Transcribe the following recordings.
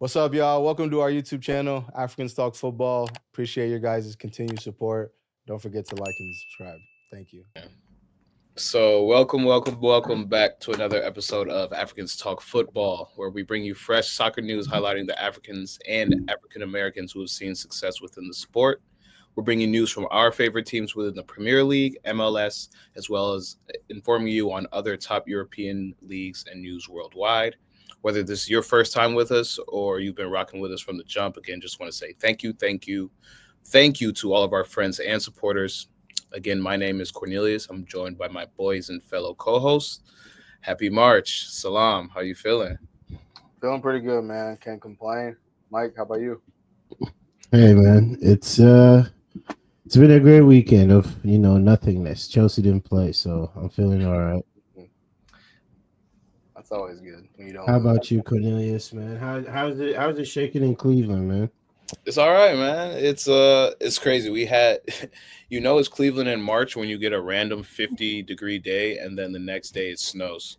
What's up, y'all? Welcome to our YouTube channel, Africans Talk Football. Appreciate your guys' continued support. Don't forget to like and subscribe. Thank you. So, welcome back to another episode of Africans Talk Football, where we bring you fresh soccer news highlighting the Africans and African Americans who have seen success within the sport. We're bringing news from our favorite teams within the Premier League, MLS, as well as informing you on other top European leagues and news worldwide. Whether this is your first time with us or you've been rocking with us from the jump, again, just want to say thank you to all of our friends and supporters. Again, my name is Cornelius. I'm joined by my boys and fellow co-hosts. Happy March. Salam. How you feeling? Feeling pretty good, man. Can't complain. Mike, how about you? Hey man, it's been a great weekend of nothingness. Chelsea didn't play, so I'm feeling all right. That's always good when you don't How lose. about you, Cornelius, man? How's it shaking in Cleveland, man? It's all right, man. It's crazy. We had it's Cleveland in March when you get a random 50-degree day and then the next day it snows.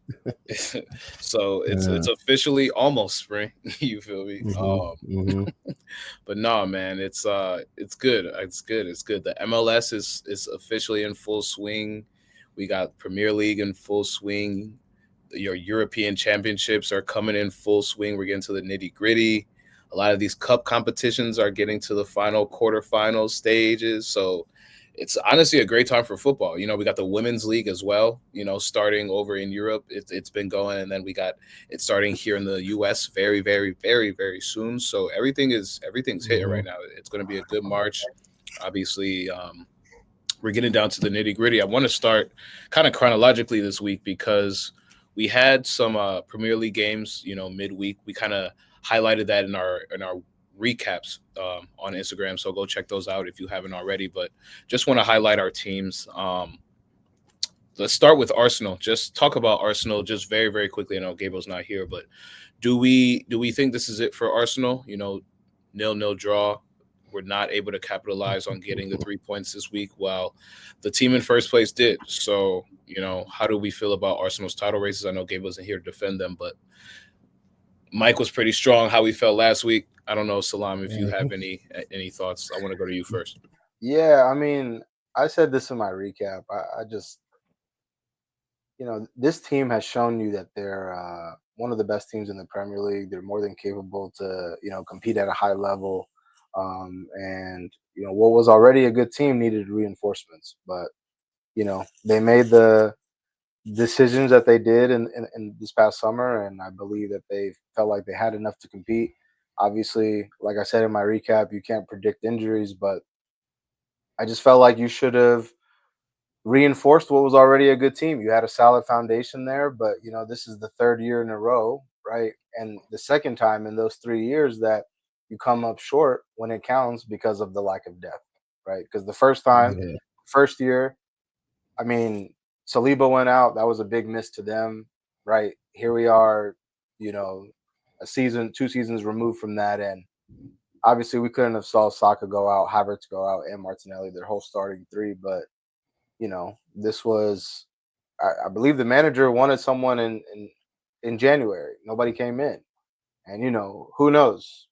So it's Yeah. officially almost spring. You feel me? Hmm. But no, man, it's good. It's good. The MLS is officially in full swing. We got Premier League in full swing. Your European championships are coming in full swing. We're getting to the nitty gritty. A lot of these cup competitions are getting to the final quarterfinal stages. So it's honestly a great time for football. We got the women's league as well, starting over in Europe. It's been going, and then we got it starting here in the US very, very, very, very soon. So everything's hitting Hmm. right now. It's going to be a good March. Obviously, we're getting down to the nitty gritty. I want to start kind of chronologically this week because we had some Premier League games, midweek. We kind of highlighted that in our recaps on Instagram. So go check those out if you haven't already. But just want to highlight our teams. Let's start with Arsenal. Just talk about Arsenal just very, very quickly. I know Gable's not here, but do we think this is it for Arsenal? 0-0 draw. We're not able to capitalize on getting the 3 points this week, while the team in first place did. So, how do we feel about Arsenal's title races? I know Gabe wasn't here to defend them, but Mike was pretty strong. How we felt last week. I don't know, Salam, if you have any thoughts. I want to go to you first. Yeah, I mean, I said this in my recap. I just, this team has shown you that they're one of the best teams in the Premier League. They're more than capable to, compete at a high level. And, what was already a good team needed reinforcements. But, they made the decisions that they did in this past summer, and I believe that they felt like they had enough to compete. Obviously, like I said in my recap, you can't predict injuries, but I just felt like you should have reinforced what was already a good team. You had a solid foundation there, but this is the third year in a row, right? And the second time in those 3 years that you come up short when it counts because of the lack of depth, right? Because the first time, Yeah. first year, I mean, Saliba went out. That was a big miss to them, right? Here we are, you know, a season, 2 seasons removed from that, and obviously we couldn't have saw Saka go out, Havertz go out, and Martinelli, their whole starting three. But this was, I believe, the manager wanted someone in January. Nobody came in, and who knows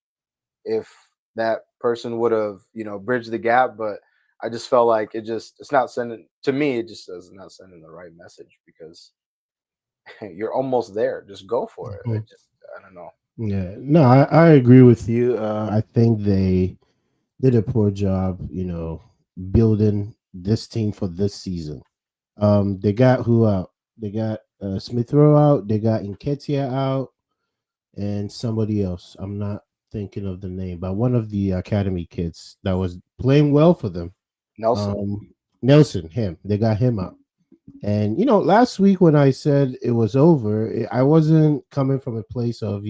if that person would have bridged the gap, but I just felt like it's not sending to me. It just does not sending the right message because you're almost there. Just go for it. Mhm. I don't know. Yeah. No, I agree with you. I think they did a poor job, building this team for this season. They got who out? They got Smith Rowe out. They got Nketiah out, and somebody else. I'm not thinking of the name, but one of the academy kids that was playing well for them. Nelson. Um, Nelson, him. They got him out. And last week when I said it was over, I wasn't coming from a place of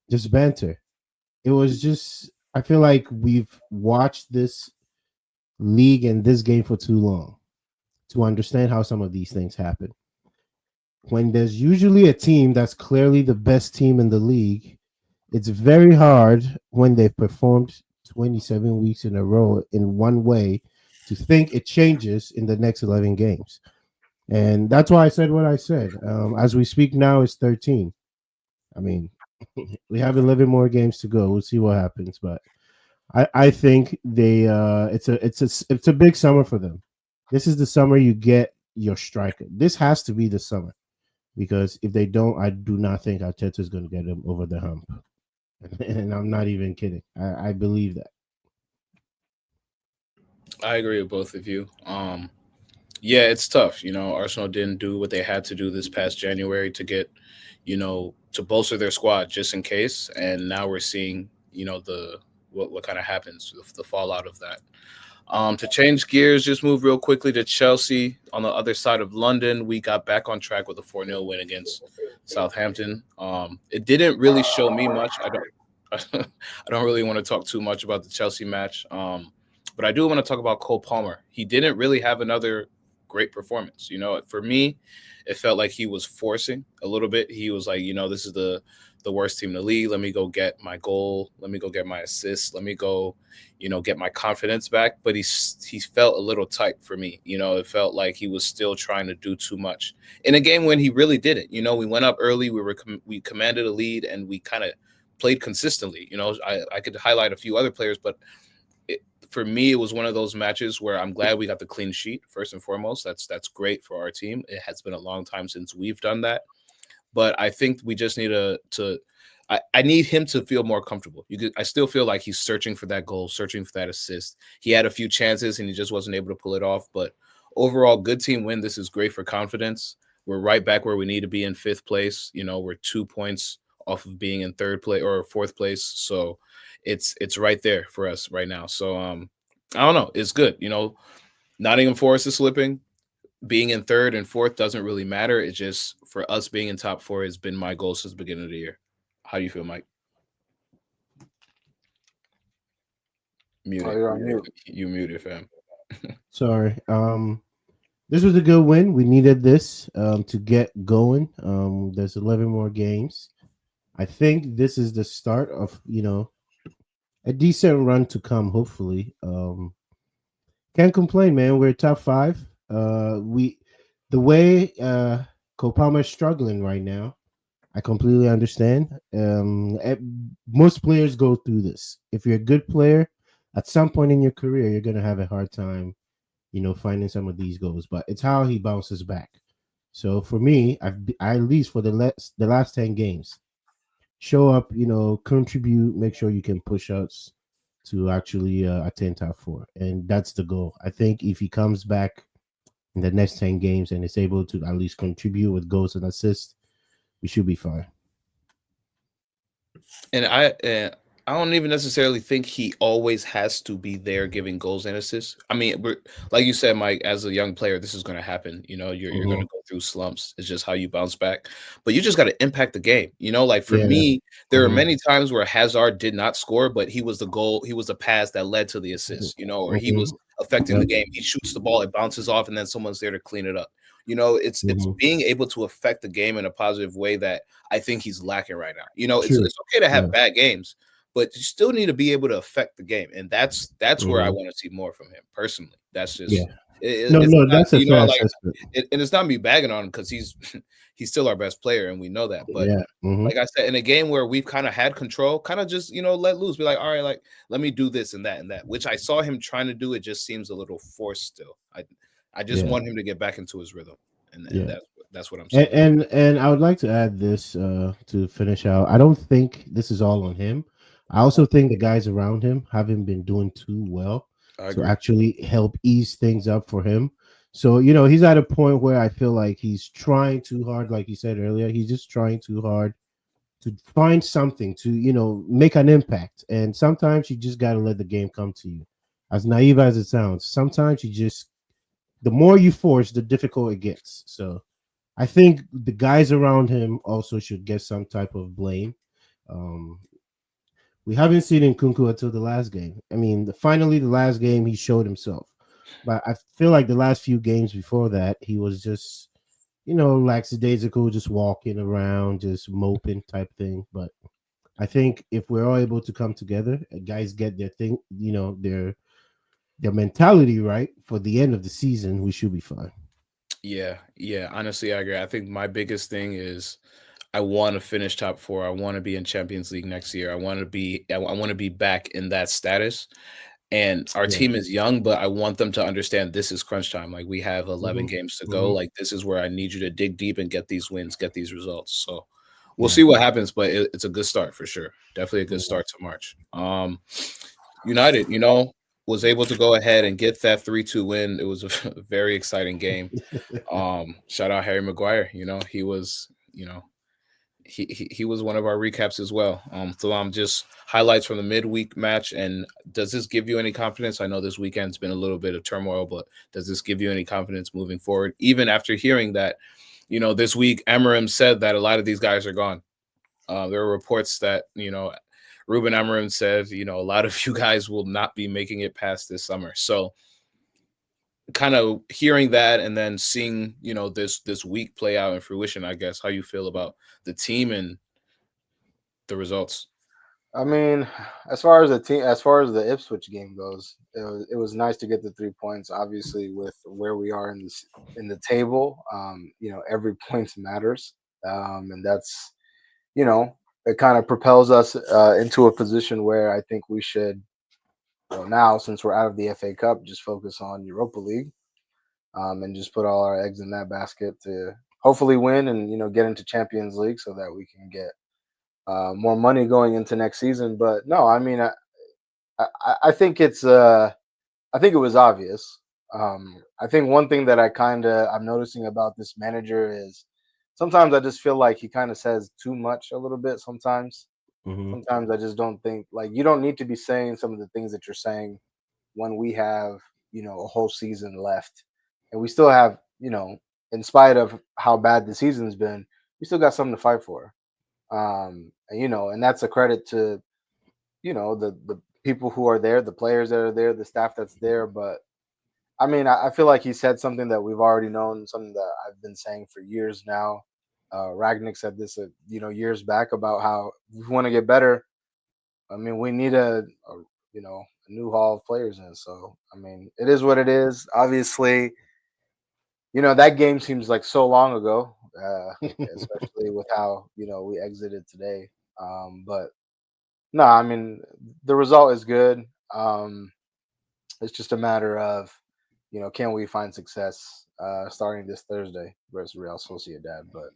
just banter. It was just I feel like we've watched this league and this game for too long to understand how some of these things happen. When there's usually a team that's clearly the best team in the league, it's very hard when they've performed 27 weeks in a row in one way to think it changes in the next 11 games. And that's why I said what I said. As we speak now, it's 13. I mean, We have 11 more games to go. We'll see what happens, but I think they it's a big summer for them. This is the summer you get your striker. This has to be the summer because if they don't, I do not think Arteta is going to get them over the hump. And I'm not even kidding. I believe that. I agree with both of you. Yeah, it's tough. Arsenal didn't do what they had to do this past January to get, to bolster their squad just in case. And now we're seeing, the what kind of happens, the fallout of that. To change gears, just move real quickly to Chelsea on the other side of London. We got back on track with a 4-0 win against Southampton. It didn't really show me much. I don't I don't really want to talk too much about the Chelsea match. But I do want to talk about Cole Palmer. He didn't really have another great performance. For me, it felt like he was forcing a little bit. He was like, this is the worst team in the league. Let me go get my goal. Let me go get my assist. Let me go, get my confidence back. But he felt a little tight for me. It felt like he was still trying to do too much in a game when he really didn't. We went up early. We commanded a lead and we kind of played consistently. I could highlight a few other players, but for me, it was one of those matches where I'm glad we got the clean sheet first and foremost. That's great for our team. It has been a long time since we've done that, but I think we just need to. I need him to feel more comfortable. I still feel like he's searching for that goal, searching for that assist. He had a few chances and he just wasn't able to pull it off. But overall, good team win. This is great for confidence. We're right back where we need to be in fifth place. We're 2 points off of being in third place or fourth place. So it's right there for us right now. So I don't know. It's good. Nottingham Forest is slipping. Being in third and fourth doesn't really matter. It's just for us being in top four has been my goal since the beginning of the year. How do you feel, Mike? Oh, Muted. you're on mute. You muted, fam. Sorry. This was a good win. We needed this to get going. There's 11 more games. I think this is the start of a decent run to come. Hopefully, can't complain, man. We're top five. We the way Kopama is struggling right now. I completely understand. Most players go through this. If you're a good player, at some point in your career, you're gonna have a hard time, finding some of these goals. But it's how he bounces back. So for me, at least for the last 10 games, show up, contribute, make sure you can push us to actually attain top four, and that's the goal. I think if he comes back in the next 10 games and is able to at least contribute with goals and assists, we should be fine. And I don't even necessarily think he always has to be there giving goals and assists. I mean, like you said, Mike, as a young player, this is going to happen. You're going Hmm. to go through slumps. It's just how you bounce back. But you just got to impact the game. Like for Yeah. me, there are Hmm. many times where Hazard did not score, but he was the goal. He was the pass that led to the assist. Or he Hmm. was affecting Yep. the game. He shoots the ball, it bounces off, and then someone's there to clean it up. It's Hmm. being able to affect the game in a positive way that I think he's lacking right now. True. It's okay to Yeah. have bad games, but you still need to be able to affect the game, and that's where I Hmm. want to see more from him personally. That's Yeah. just No, it's no, not that's a fair like assessment. and it's not me bagging on him because he's he's still our best player and we know that. But Yeah. Hmm. like I said, in a game where we've kind of had control, kind of just let loose, be like, all right, like let me do this and that, which I saw him trying to do. It just seems a little forced still. I just Yeah. want him to get back into his rhythm, and Yeah. that's what I'm And, saying. and I would like to add this to finish out. I don't think this is all on him. I also think the guys around him haven't been doing too well I to agree. actually help ease things up for him. So, he's at a point where I feel like he's trying too hard, like you said earlier. He's just trying too hard to find something to, make an impact. And sometimes you just got to let the game come to you. As naive as it sounds, sometimes the more you force, the difficult it gets. So, I think the guys around him also should get some type of blame. Um, we haven't seen Nkunku until the last game. I mean, finally, the last game he showed himself. But I feel like the last few games before that, he was just, lackadaisical, just walking around, just moping type thing. But I think if we're all able to come together, guys get their thing, their mentality right for the end of the season, we should be fine. Yeah, yeah. Honestly, I agree. I think my biggest thing is I want to finish top four. I want to be in Champions League next year. I want to be back in that status. And our Yeah. team is young, but I want them to understand this is crunch time. Like we have 11 Hmm. games to go. Hmm. Like this is where I need you to dig deep and get these wins, get these results. So we'll Yeah. see what happens, but it's a good start for sure. Definitely a good Yeah. start to March. United, you know, was able to go ahead and get that 3-2 win. It was a very exciting game. Shout out Harry Maguire. You know, he was, you know, he was one of our recaps as well. So just highlights from the midweek match. And does this give you any confidence? I know this weekend's been a little bit of turmoil, but does this give you any confidence moving forward? Even after hearing that, you know, this week Amarim said that a lot of these guys are gone. There are reports that, you know, Ruben Amarim said, you know, a lot of you guys will not be making it past this summer. So kind of hearing that and then seeing, you know, this week play out in fruition, I guess, how you feel about the team and the results. I mean, as far as the team, as far as the Ipswich game goes, it was nice to get the 3 points. Obviously, with where we are in the table, every point matters, and that's it kind of propels us into a position where I think we should, now since we're out of the FA Cup, just focus on Europa League, and just put all our eggs in that basket to hopefully win and get into Champions League so that we can get more money going into next season. But no, I mean, I think I think it was obvious. I think one thing that I'm noticing about this manager is sometimes I just feel like he kind of says too much a little bit. Hmm. Sometimes I just don't think, like, you don't need to be saying some of the things that you're saying when we have a whole season left, and we still have, in spite of how bad the season's been, we still got something to fight for. And that's a credit to the people who are there, the players that are there, the staff that's there. But I mean, I feel like he said something that we've already known, something that I've been saying for years now. Ragnick said this, years back, about how if we want to get better, I mean, we need a new haul of players in. So I mean, it is what it is. Obviously, that game seems like so long ago, especially with how we exited today. But no, I mean, the result is good. It's just a matter of, can we find success starting this Thursday versus Real Sociedad? But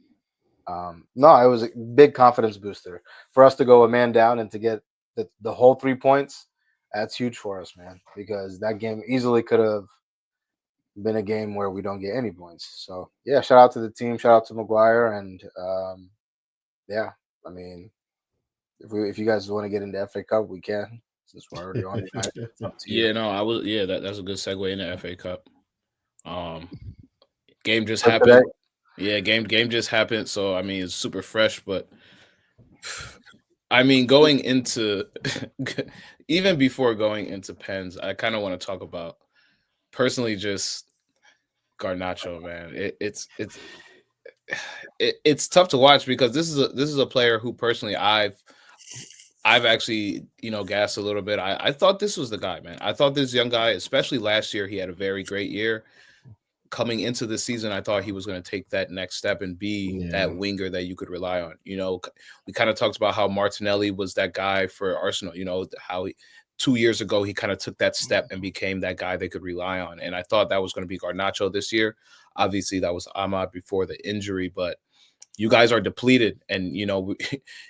no, it was a big confidence booster for us to go a man down and to get the whole 3 points. That's huge for us, man, because that game easily could have been a game where we don't get any points. So yeah, shout out to the team, shout out to Maguire, and yeah, I mean, if you guys want to get into FA Cup, we can. Since we're already on United, it's up to you. Yeah, no, I was that's a good segue in the FA Cup. Um Game just For today, happened. Yeah, game just happened. So I mean it's super fresh, but I mean going into even before going into pens, I kind of want to talk about personally just Garnacho, man. It's tough to watch because this is a player who personally I've actually, you know, gassed a little bit. I thought this was the guy, man. I thought this young guy, especially last year, he had a very great year. Coming into the season, I thought he was going to take that next step and be Yeah. that winger that you could rely on. You know, we kind of talked about how Martinelli was that guy for Arsenal. You know, how 2 years ago he kind of took that step and became that guy they could rely on. And I thought that was going to be Garnacho this year. Obviously, that was Ahmad before the injury, but you guys are depleted, and you know,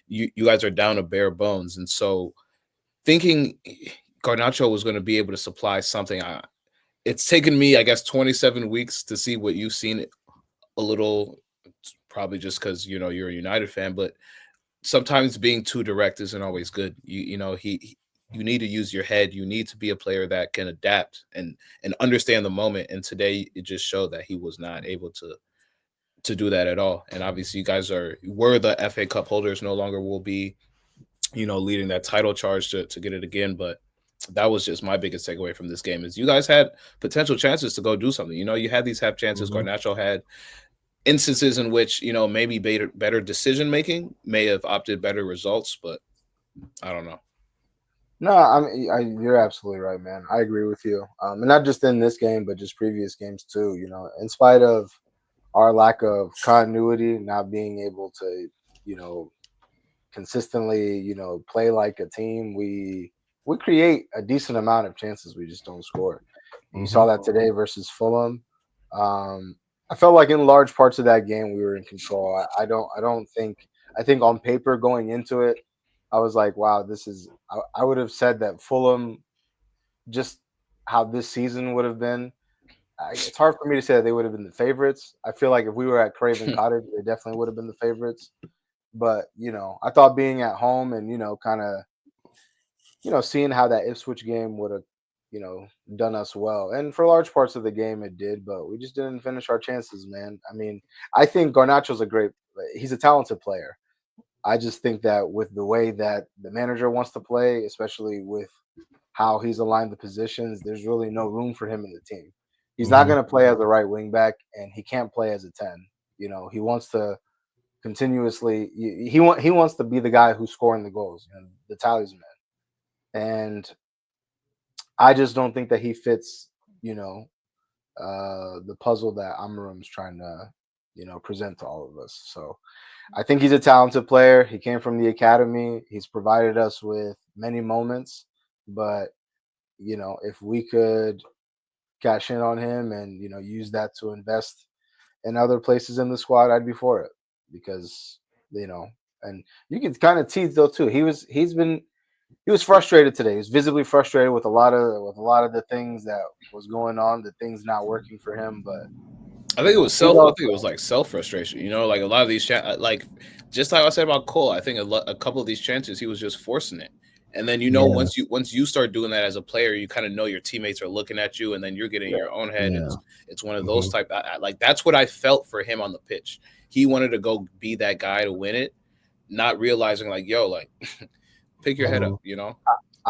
you guys are down to bare bones. And so, thinking Garnacho was going to be able to supply something, it's taken me, I guess, 27 weeks to see what you've seen a little, probably just because you know you're a United fan, but sometimes being too direct isn't always good. You know you need to use your head. You need to be a player that can adapt and understand the moment. And today it just showed that he was not able to do that at all. And obviously, you guys were the FA Cup holders. No longer will be, you know, leading that title charge to get it again. But that was just my biggest takeaway from this game is you guys had potential chances to go do something. You know, you had these half chances. Hmm. Garnacho had instances in which, you know, maybe better decision making may have opted better results, but I don't know. no, I mean, you're absolutely right, man. I agree with you. And not just in this game, but just previous games too. In spite of our lack of continuity, not being able to, consistently, play like a team, we create a decent amount of chances. We just don't score. You saw that today versus Fulham. Um, I felt like in large parts of that game we were in control. I don't think. I think on paper going into it, I was like, wow, this is. I would have said that Fulham, just how this season would have been. It's hard for me to say that they would have been the favorites. I feel like if we were at Craven Cottage, they definitely would have been the favorites. But I thought being at home and kind of seeing how that Ipswich game would have done us well. And for large parts of the game, it did, but we just didn't finish our chances, man. I mean, I think Garnacho's he's a talented player. I just think that with the way that the manager wants to play, especially with how he's aligned the positions, there's really no room for him in the team. He's not going to play as a right wing back, and he can't play as a 10. He wants to continuously he wants to be the guy who's scoring the goals, the talisman. And I just don't think that he fits, the puzzle that Amorim's trying to, present to all of us. So I think he's a talented player. He came from the academy. He's provided us with many moments, but if we could cash in on him and use that to invest in other places in the squad, I'd be for it because and you can kind of tease though too. He was frustrated today. He was visibly frustrated with a lot of the things that was going on, the things not working for him. But I think it was self. I think it was like self frustration. Like a lot of these, like just like I said about Cole. I think a couple of these chances he was just forcing it, and then once you start doing that as a player, you kind of know your teammates are looking at you, and then you're getting in your own head. And it's one of those type. Like that's what I felt for him on the pitch. He wanted to go be that guy to win it, not realizing like, yo, like pick your head up.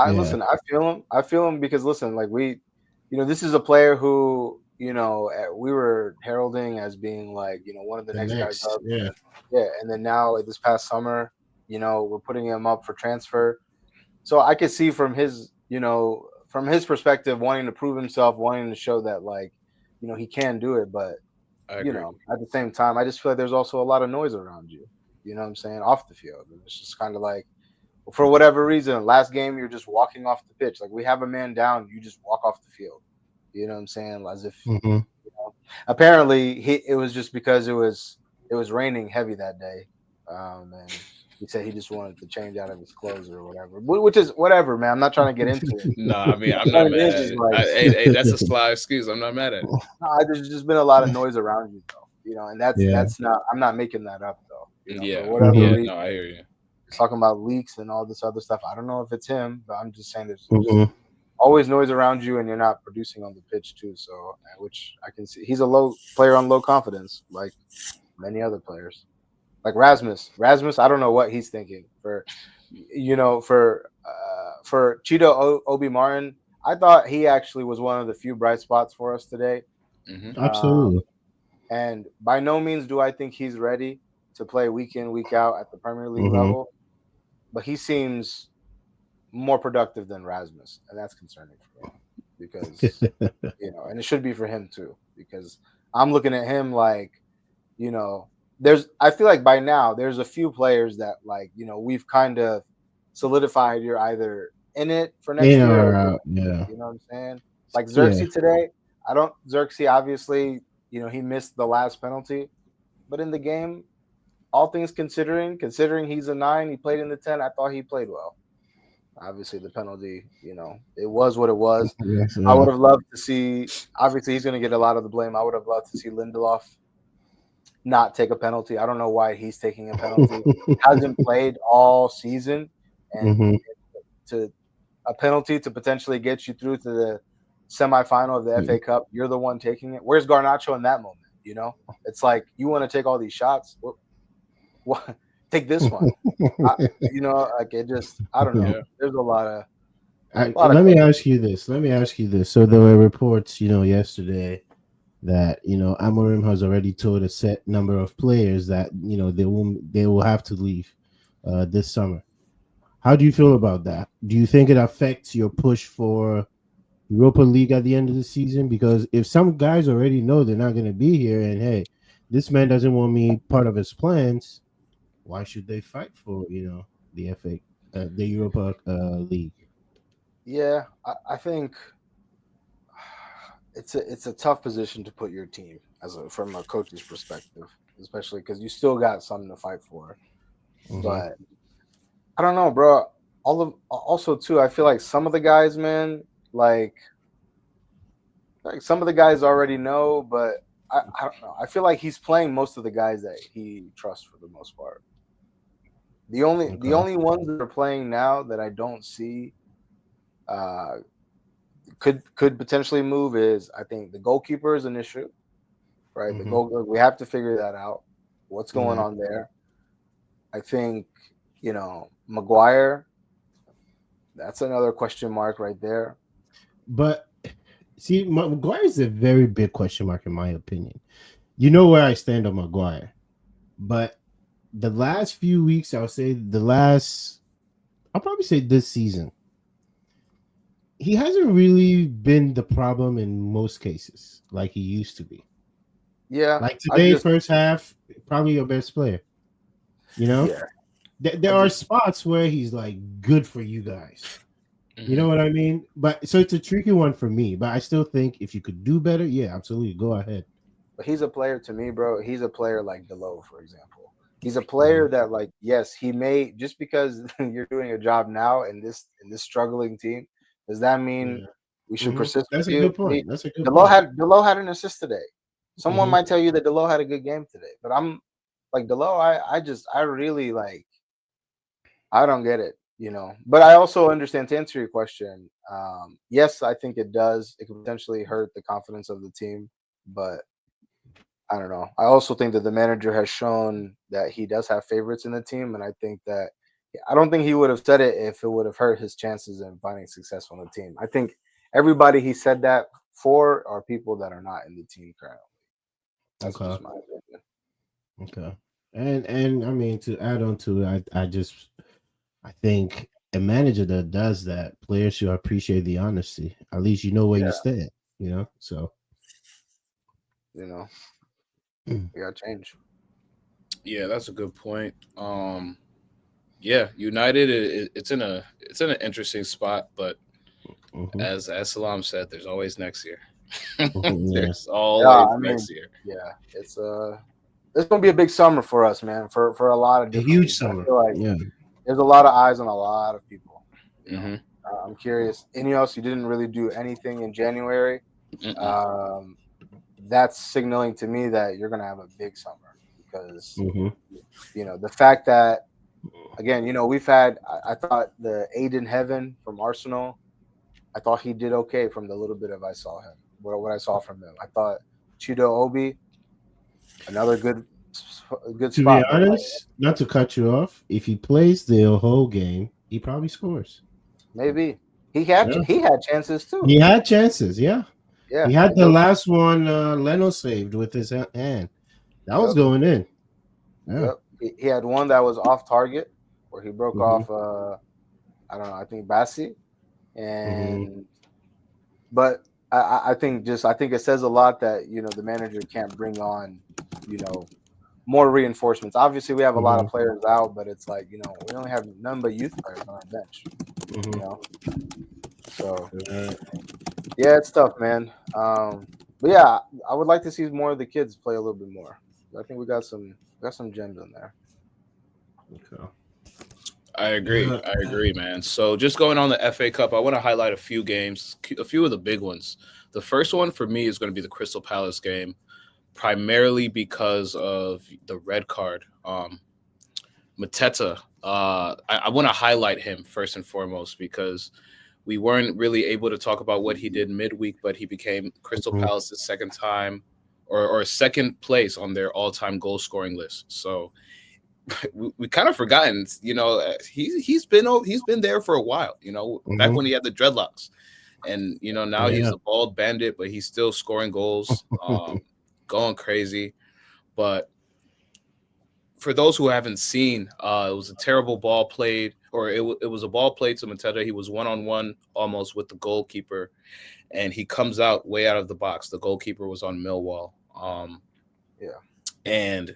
Listen. I feel him because listen, like this is a player who we were heralding as being like one of the next guys up. And then now like, this past summer, we're putting him up for transfer. So I could see from his perspective, wanting to prove himself, wanting to show that like he can do it. But at the same time, I just feel like there's also a lot of noise around you. You know what I'm saying, off the field, and it's just kind of like, for whatever reason, last game you're just walking off the pitch. Like we have a man down, you just walk off the field. You know what I'm saying? As if apparently it was just because it was raining heavy that day, and he said he just wanted to change out of his clothes or whatever. Which is whatever, man. I'm not trying to get into it. No, I mean I'm not mad at it. Like, hey, that's a sly excuse. I'm not mad at it. No, there's just been a lot of noise around you, though. And that's not. I'm not making that up, though. For whatever reason, no, I hear you. Talking about leaks and all this other stuff. I don't know if it's him, but I'm just saying there's always noise around you, and you're not producing on the pitch too. So, which I can see, he's a low player on low confidence, like many other players, like Rasmus. I don't know what he's thinking for Cheeto Obi Martin. I thought he actually was one of the few bright spots for us today. Absolutely. And by no means do I think he's ready to play week in, week out at the Premier League level, but he seems more productive than Rasmus, and that's concerning for me because and it should be for him too, because I'm looking at him like I feel like by now there's a few players that like we've kind of solidified you're either in it for next year or out. You know what I'm saying? Like Xerxes today, Xerxes obviously he missed the last penalty, but in the game, all things considering he's a 9, he played in the 10. I thought he played well. Obviously, the penalty, it was what it was. I would have loved to see. Obviously, he's going to get a lot of the blame. I would have loved to see Lindelof not take a penalty. I don't know why he's taking a penalty. Hasn't played all season, and to a penalty to potentially get you through to the semifinal of the FA Cup, you're the one taking it. Where's Garnacho in that moment? It's like you want to take all these shots. What? Take this one. Like it just, I don't know. There's a lot of. Let me ask you this. So there were reports, yesterday that Amorim has already told a set number of players that they will have to leave this summer. How do you feel about that? Do you think it affects your push for Europa League at the end of the season? Because if some guys already know they're not going to be here, and hey, this man doesn't want me part of his plans, why should they fight for the FA, the Europa League? Yeah, I think it's a tough position to put your team from a coach's perspective, especially because you still got something to fight for. Mm-hmm. But I don't know, bro. Also too, I feel like some of the guys, man, like some of the guys already know, but I don't know. I feel like he's playing most of the guys that he trusts for the most part. The Okay. only ones that are playing now that I don't see uh, could potentially move is I think the goalkeeper is an issue, right? The Mm-hmm. goal we have to figure that out. What's going Yeah. on there? I think Maguire. That's another question mark right there. But see, Maguire is a very big question mark in my opinion. You know where I stand on Maguire, but the last few weeks, I'll probably say this season, he hasn't really been the problem in most cases like he used to be. Yeah, Like I today, just first half, probably your best player. You know, yeah, I there are just spots where he's like good for you guys. You know Hmm. what I mean? But so it's a tricky one for me. But I still think if you could do better, yeah, absolutely, go ahead. but he's a player to me, bro. He's a player like Delo, for example. He's a Mhm. player that, like, yes, he may just because you're doing a job now in this struggling team, does that mean Yeah. we should Hmm. persist with That's a you? good point. That's a good Delo point. had an assist today. Someone Hmm. might tell you that Delo had a good game today, but I'm like Delo. I really like I don't get it, But I also understand to answer your question. Yes, I think it does. It could potentially hurt the confidence of the team, but I don't know. I also think that the manager has shown that he does have favorites in the team, and I think that I don't think he would have said it if it would have hurt his chances in finding success on the team. I think everybody he said that for are people that are not in the team currently. That's Okay. just my opinion. Okay. And I mean to add on to it, I think a manager that does that, players should appreciate the honesty. At least you know where you Yeah, stand. So you know, mm-hmm. we got to change. Yeah, that's a good point. Yeah, United, it's in an interesting spot, but as Salam said, there's always next year. Yeah. There's Yeah, always I mean, next year. yeah, it's gonna be a big summer for us, man. For a lot of A different huge reasons. I summer. feel like Yeah. there's a lot of eyes on a lot of people. You know, Hmm. I'm curious. Ineos, you didn't really do anything in January. Mm-mm. Um, that's signaling to me that you're gonna have a big summer because Hmm. the fact that again, we've had. I thought the Aiden Heaven from Arsenal. I thought he did okay from the little bit of I saw him. What I saw from him, I thought Chido Obi another good To be spot, bro. Like honest, not to cut you off, if he plays the whole game, he probably scores. maybe Yeah. he had chances too. He had chances. Yeah. He Yeah, had like the those. last one Leno saved with his hand. That was Yep, going in. Yeah. yep. He had one that was off target where he broke Hmm. off. I don't know. I think Bassi Hmm. and but I think I think it says a lot that the manager can't bring on you know more reinforcements. Obviously, we have a lot Hmm. of players out, but it's like we only have none but youth players on our bench. You Hmm. know, so Uh, yeah, it's tough, man. But yeah, I would like to see more of the kids play a little bit more. I think we got some gems in there. okay. I agree. Yeah. I agree, man. So just going on the FA Cup, I want to highlight a few games, a few of the big ones. The first one for me is going to be the Crystal Palace game, primarily because of the red card. Mateta, I want to highlight him first and foremost because we weren't really able to talk about what he did midweek, but he became Crystal Mhm. Palace's second time or second place on their all-time goal scoring list. So we kind of forgotten, he's been there for a while, back Mhm. when he had the dreadlocks, and now he's Yeah. a bald bandit, but he's still scoring goals, going crazy. But for those who haven't seen, it was a terrible ball played, or it was a ball played to Mateta. He was one on one almost with the goalkeeper, and he comes out way out of the box. The goalkeeper was on Millwall, Yeah, and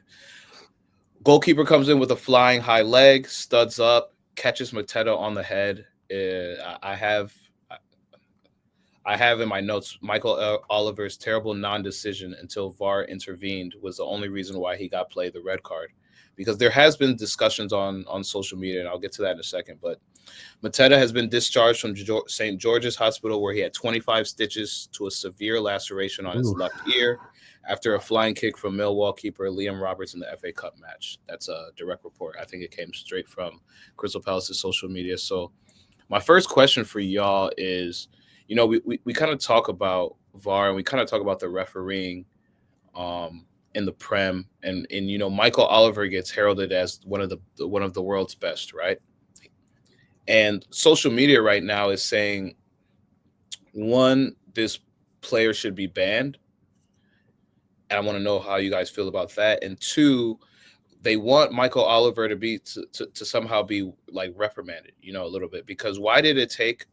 Goalkeeper comes in with a flying high leg, studs up, catches Mateta on the head. I have in my notes Michael Oliver's terrible non-decision until VAR intervened was the only reason why he got played the red card. Because there has been discussions on social media, and I'll get to that in a second. But Mateta has been discharged from St. George's Hospital, where he had 25 stitches to a severe laceration on his left ear after a flying kick from Millwall keeper Liam Roberts in the FA Cup match. That's a direct report. I think it came straight from Crystal Palace's social media. So my first question for y'all is, we kind of talk about VAR and we kind of talk about the refereeing in the Prem, and Michael Oliver gets heralded as one of the world's best, right? And social media right now is saying, one, this player should be banned, and I want to know how you guys feel about that. And two, they want Michael Oliver to be to somehow be like reprimanded, a little bit, because why did it take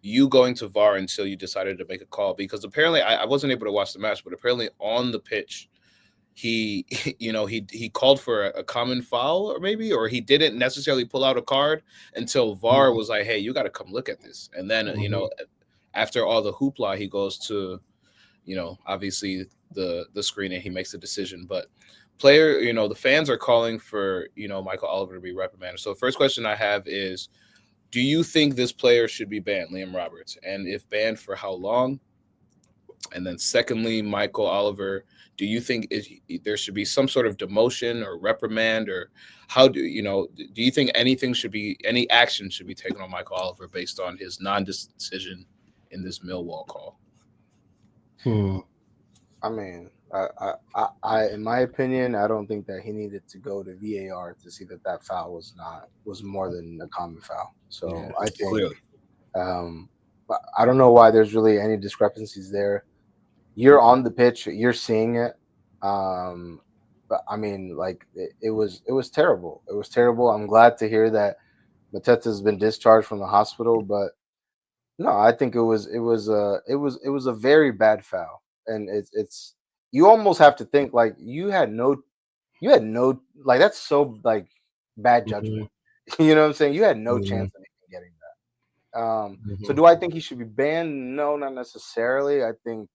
you going to VAR until you decided to make a call? Because apparently I wasn't able to watch the match, but apparently on the pitch he he called for a common foul, or he didn't necessarily pull out a card until VAR was like, hey, you got to come look at this. And then after all the hoopla, he goes to obviously the screen and he makes a decision. But player, the fans are calling for Michael Oliver to be reprimanded. So the first question I have is, do you think this player should be banned, Liam Roberts? And if banned, for how long? And then secondly, Michael Oliver, do you think there should be some sort of demotion or reprimand, or how do you think any action should be taken on Michael Oliver based on his non-decision in this Millwall call? I mean, I, in my opinion, I don't think that he needed to go to VAR to see that foul was more than a common foul. So yeah, I think clearly. But I don't know why there's really any discrepancies there. You're on the pitch, you're seeing it. But I mean, like it was terrible. It was terrible. I'm glad to hear that Mateta's been discharged from the hospital, but no, I think it was a very bad foul, and it's you almost have to think like you had no like that's so like bad judgment. You know what I'm saying? You had no chance of even getting that. So do I think he should be banned? No, not necessarily. I think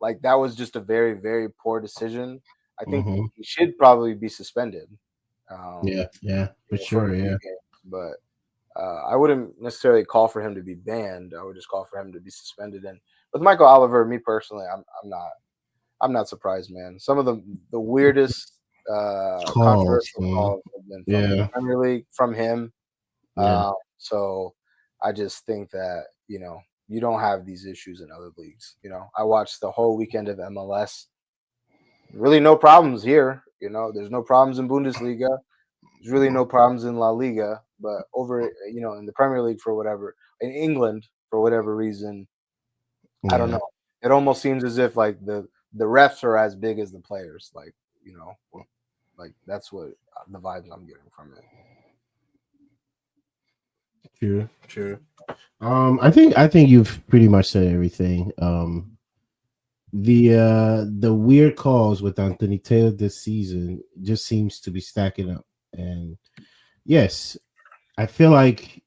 like that was just a very, very poor decision. I think he should probably be suspended. For sure. Yeah. Games, but I wouldn't necessarily call for him to be banned. I would just call for him to be suspended. And with Michael Oliver, me personally, I'm not surprised, man. Some of the weirdest controversial calls have been from the Premier League, from him. So I just think that you don't have these issues in other leagues. I watched the whole weekend of MLS. Really, no problems here. There's no problems in Bundesliga. There's really no problems in La Liga, but over in the Premier League in England for whatever reason, I don't know. It almost seems as if like the refs are as big as the players. Like like that's what the vibes I'm getting from it. True. I think you've pretty much said everything. The weird calls with Anthony Taylor this season just seems to be stacking up. And yes, I feel like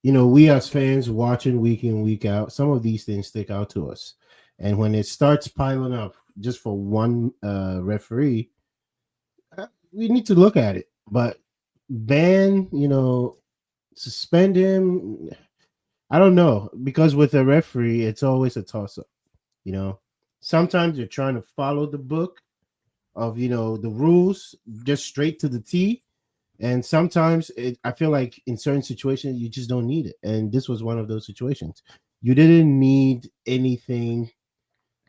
we as fans watching week in, week out, some of these things stick out to us. And when it starts piling up just for one referee, we need to look at it. But ban, suspend him, I don't know, because with a referee, it's always a toss-up. Sometimes you're trying to follow the book of the rules just straight to the T, and sometimes I feel like in certain situations you just don't need it, and this was one of those situations. You didn't need anything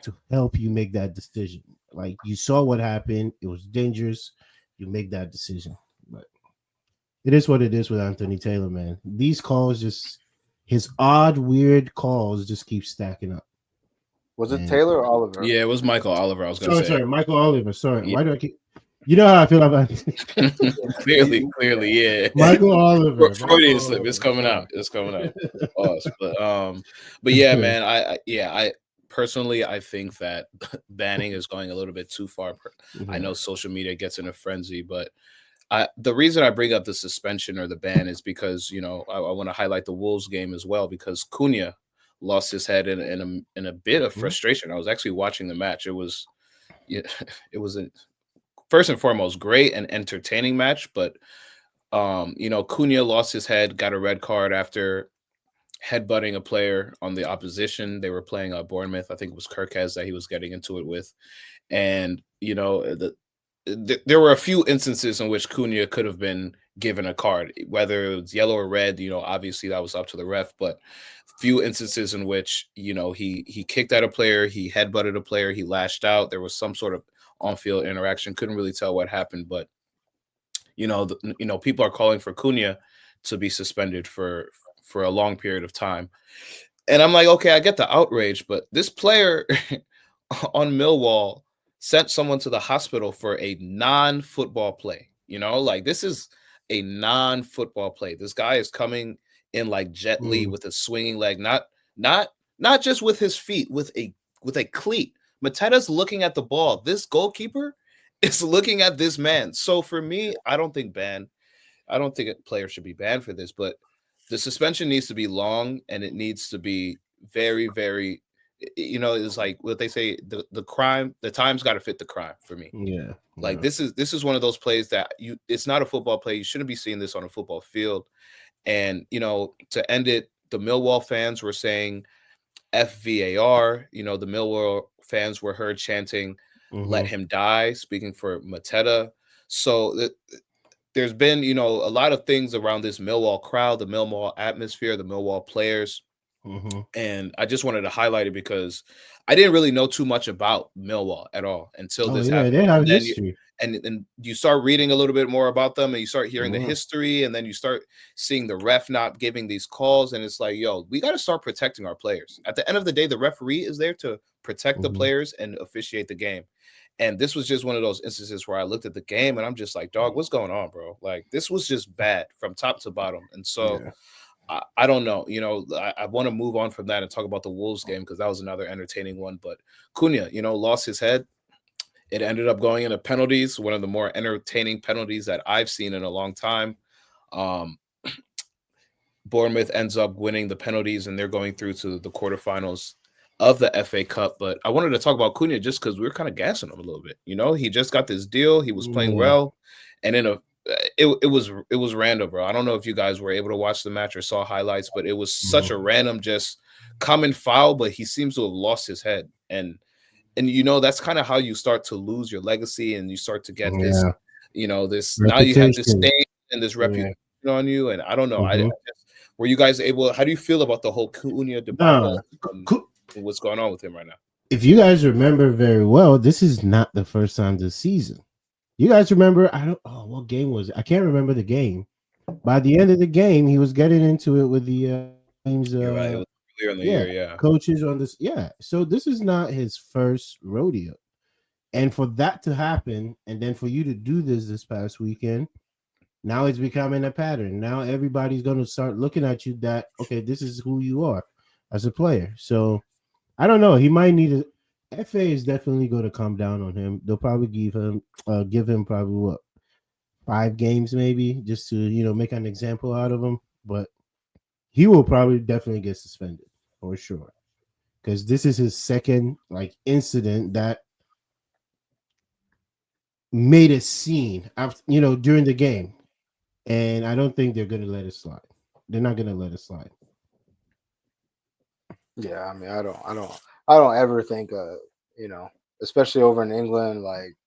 to help you make that decision. Like, you saw what happened, it was dangerous, you make that decision. But it is what it is with Anthony Taylor, man. These calls his odd, weird calls just keep stacking up. Was it Taylor or Oliver? Yeah, it was Michael Oliver. I was going to say. Sorry, Michael Oliver. Sorry. Yeah. Why do I keep? You know how I feel about clearly, yeah. Michael Oliver. Freudian slip. It's coming out. But yeah, man. I personally, I think that banning is going a little bit too far. I know social media gets in a frenzy, but The reason I bring up the suspension or the ban is because I want to highlight the Wolves game as well because Cunha lost his head in a bit of Mhm. frustration. I was actually watching the match. It was yeah, it was a first and foremost great and entertaining match, but Cunha lost his head, got a red card after headbutting a player on the opposition. They were playing Bournemouth. I think it was Kirkez that he was getting into it with, and there were a few instances in which Cunha could have been given a card, whether it was yellow or red. Obviously that was up to the ref, but few instances in which he kicked at a player, he headbutted a player, he lashed out. There was some sort of on-field interaction. Couldn't really tell what happened, but people are calling for Cunha to be suspended for a long period of time. And I'm like, okay, I get the outrage, but this player on Millwall sent someone to the hospital for a non-football play. Like this is a non-football play. This guy is coming in like Jet Li Mm. with a swinging leg, not not just with his feet, with a cleat. Mateta's looking at the ball. This goalkeeper is looking at this man. So for me, I don't think a player should be banned for this, but the suspension needs to be long and it needs to be very, very, it's like what they say, the time's got to fit the crime for me. Yeah. Like Yeah. this is one of those plays that it's not a football play. You shouldn't be seeing this on a football field. And, to end it, the Millwall fans were saying FVAR. The Millwall fans were heard chanting, "Let Mhm. him die," speaking for Mateta. So there's been, a lot of things around this Millwall crowd, the Millwall atmosphere, the Millwall players. Mhm. And I just wanted to highlight it because I didn't really know too much about Millwall at all until Oh this yeah, happened. they have And then history. you start reading a little bit more about them and you start hearing the Mhm. history and then you start seeing the ref not giving these calls and it's like, yo, we got to start protecting our players. At the end of the day, the referee is there to protect the Mhm. players and officiate the game. And this was just one of those instances where I looked at the game and I'm just like, dog, what's going on, bro? Like this was just bad from top to bottom. And so Yeah. I don't know. I want to move on from that and talk about the Wolves game because that was another entertaining one. But Cunha, lost his head. It ended up going into penalties, one of the more entertaining penalties that I've seen in a long time. Um, Bournemouth ends up winning the penalties and they're going through to the quarterfinals of the FA Cup. But I wanted to talk about Cunha just because we were kind of gassing him a little bit. He just got this deal. He was playing Yeah. well, and it was random, bro. I don't know if you guys were able to watch the match or saw highlights, but it was such a Mhm. random just common foul. But he seems to have lost his head, and that's kind of how you start to lose your legacy and you start to get this, Yeah. this now you have this Reputation. stain and this reputation Yeah. on you. And I don't know. I Mhm. just were you guys able? How do you feel about the whole Cunha Nah. debacle Cu- and what's going on with him right now? If you guys remember very well, this is not the first time this season. You guys remember? I don't. Oh, what game was it? I can't remember the game. By the end of the game, he was getting into it with the team's You're right. It was earlier in the yeah year, yeah. coaches on this. Yeah, so this is not his first rodeo, and for that to happen, and then for you to do this past weekend, now it's becoming a pattern. Now everybody's going to start looking at you that okay, this is who you are as a player. So I don't know. He might need a. FA is definitely going to come down on him. They'll probably give him probably what 5 games maybe just to make an example out of him. But he will probably definitely get suspended for sure because this is his second like incident that made a scene after during the game, and I don't think they're going to let it slide. They're not going to let it slide. Yeah, I mean, I don't ever think, you know, especially over in England, like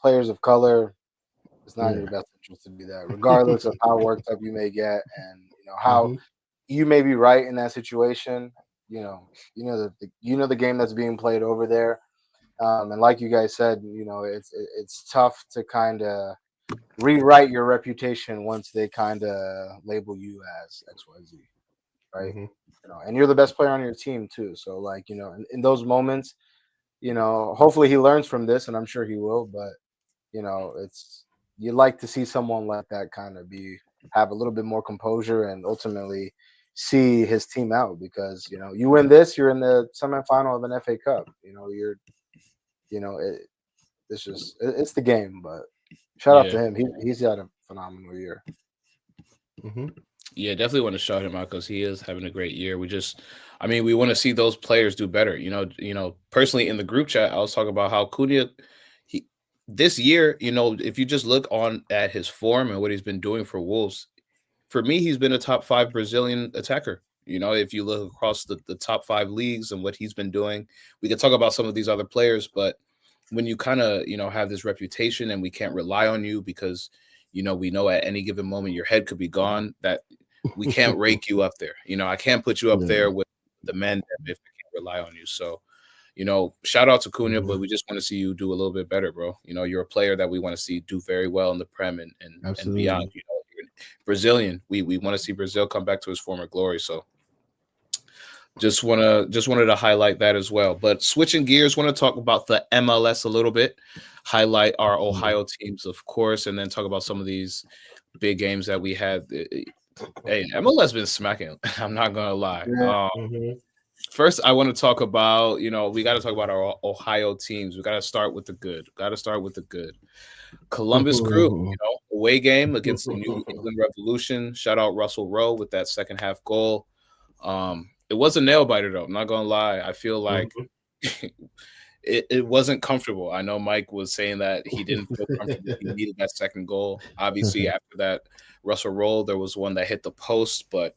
players of color, it's not in Yeah. your best interest to do that, regardless of how worked up you may get, and how Hmm. you may be right in that situation. The game that's being played over there, and like you guys said, it's tough to kind of rewrite your reputation once they kind of label you as XYZ, right? Hmm. And you're the best player on your team too. So like, in those moments, hopefully he learns from this, and I'm sure he will. But it's you like to see someone like that kind of have a little bit more composure and ultimately see his team out because you win this, you're in the semifinal of an FA Cup. It's just it's the game, but. Shout out to Yeah. him. He's had a phenomenal year. Mm-hmm. Yeah, definitely want to shout him out because he is having a great year. I mean, we want to see those players do better. Personally in the group chat, I was talking about how Cunha, he this year, if you just look on at his form and what he's been doing for Wolves, for me, he's been a top five Brazilian attacker. If you look across the top five leagues and what he's been doing, we can talk about some of these other players, but when you kind of, have this reputation and we can't rely on you because, we know at any given moment your head could be gone, that we can't rake you up there. I can't put you up Yeah. there with the men if I can't rely on you. So, shout out to Cunha, but Mhm. we just want to see you do a little bit better, bro. You're a player that we want to see do very well in the Prem and beyond. Absolutely. You're Brazilian. We want to see Brazil come back to his former glory. So just wanted to highlight that as well. But switching gears, want to talk about the MLS a little bit, highlight our Mhm. Ohio teams, of course, and then talk about some of these big games that we had. Hey, MLS been smacking. I'm not gonna lie. Yeah. Mhm. First, I want to talk about, we got to talk about our Ohio teams. We got to start with the good. Got to start with the good. Columbus Crew, away game against the New England Revolution. Shout out Russell Rowe with that second half goal. It was a nail biter though. I'm not gonna lie. I feel like Mhm. it wasn't comfortable. I know Mike was saying that he didn't feel comfortable. He needed that second goal. Obviously, after that Russell Rowe, there was one that hit the post, but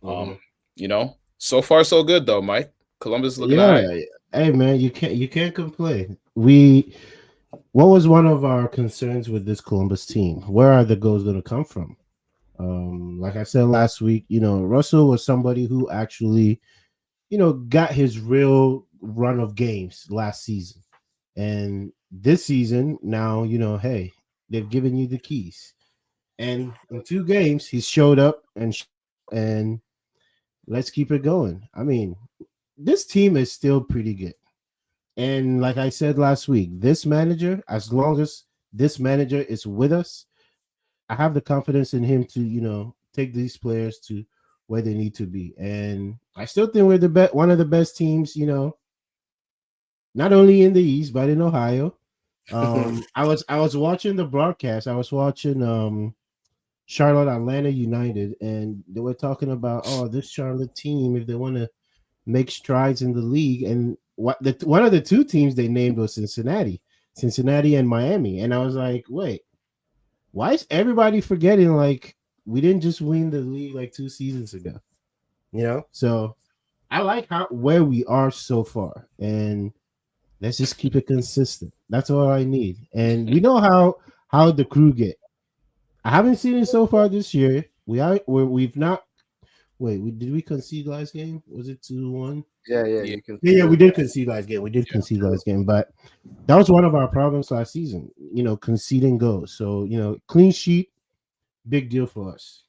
um, Mhm. so far so good though, Mike. Columbus is looking all right. Yeah. Hey man, you can't complain. What was one of our concerns with this Columbus team? Where are the goals going to come from? Like I said last week, Russell was somebody who actually, got his real run of games last season. And this season, now, hey, they've given you the keys. And in 2 games, he's showed up and let's keep it going. I mean, this team is still pretty good. And like I said last week, this manager, as long as this manager is with us, I have the confidence in him to, take these players to where they need to be. And I still think we're one of the best teams, not only in the East but in Ohio. I was watching the broadcast. I was watching Charlotte Atlanta United, and they were talking about, oh, this Charlotte team, if they want to make strides in the league, and one of the two teams they named was Cincinnati and Miami, and I was like, wait, why is everybody forgetting? Like, we didn't just win the league like 2 seasons ago, So I like how where we are so far, and let's just keep it consistent. That's all I need. And we know how the crew get. I haven't seen it so far this year. We've not. Wait, did we concede last game? Was it 2-1? Yeah, Yeah, you can Yeah, see yeah, we that. did concede last game. We did yeah. concede last game, but that was one of our problems last season. Conceding goals. So clean sheet, big deal for us.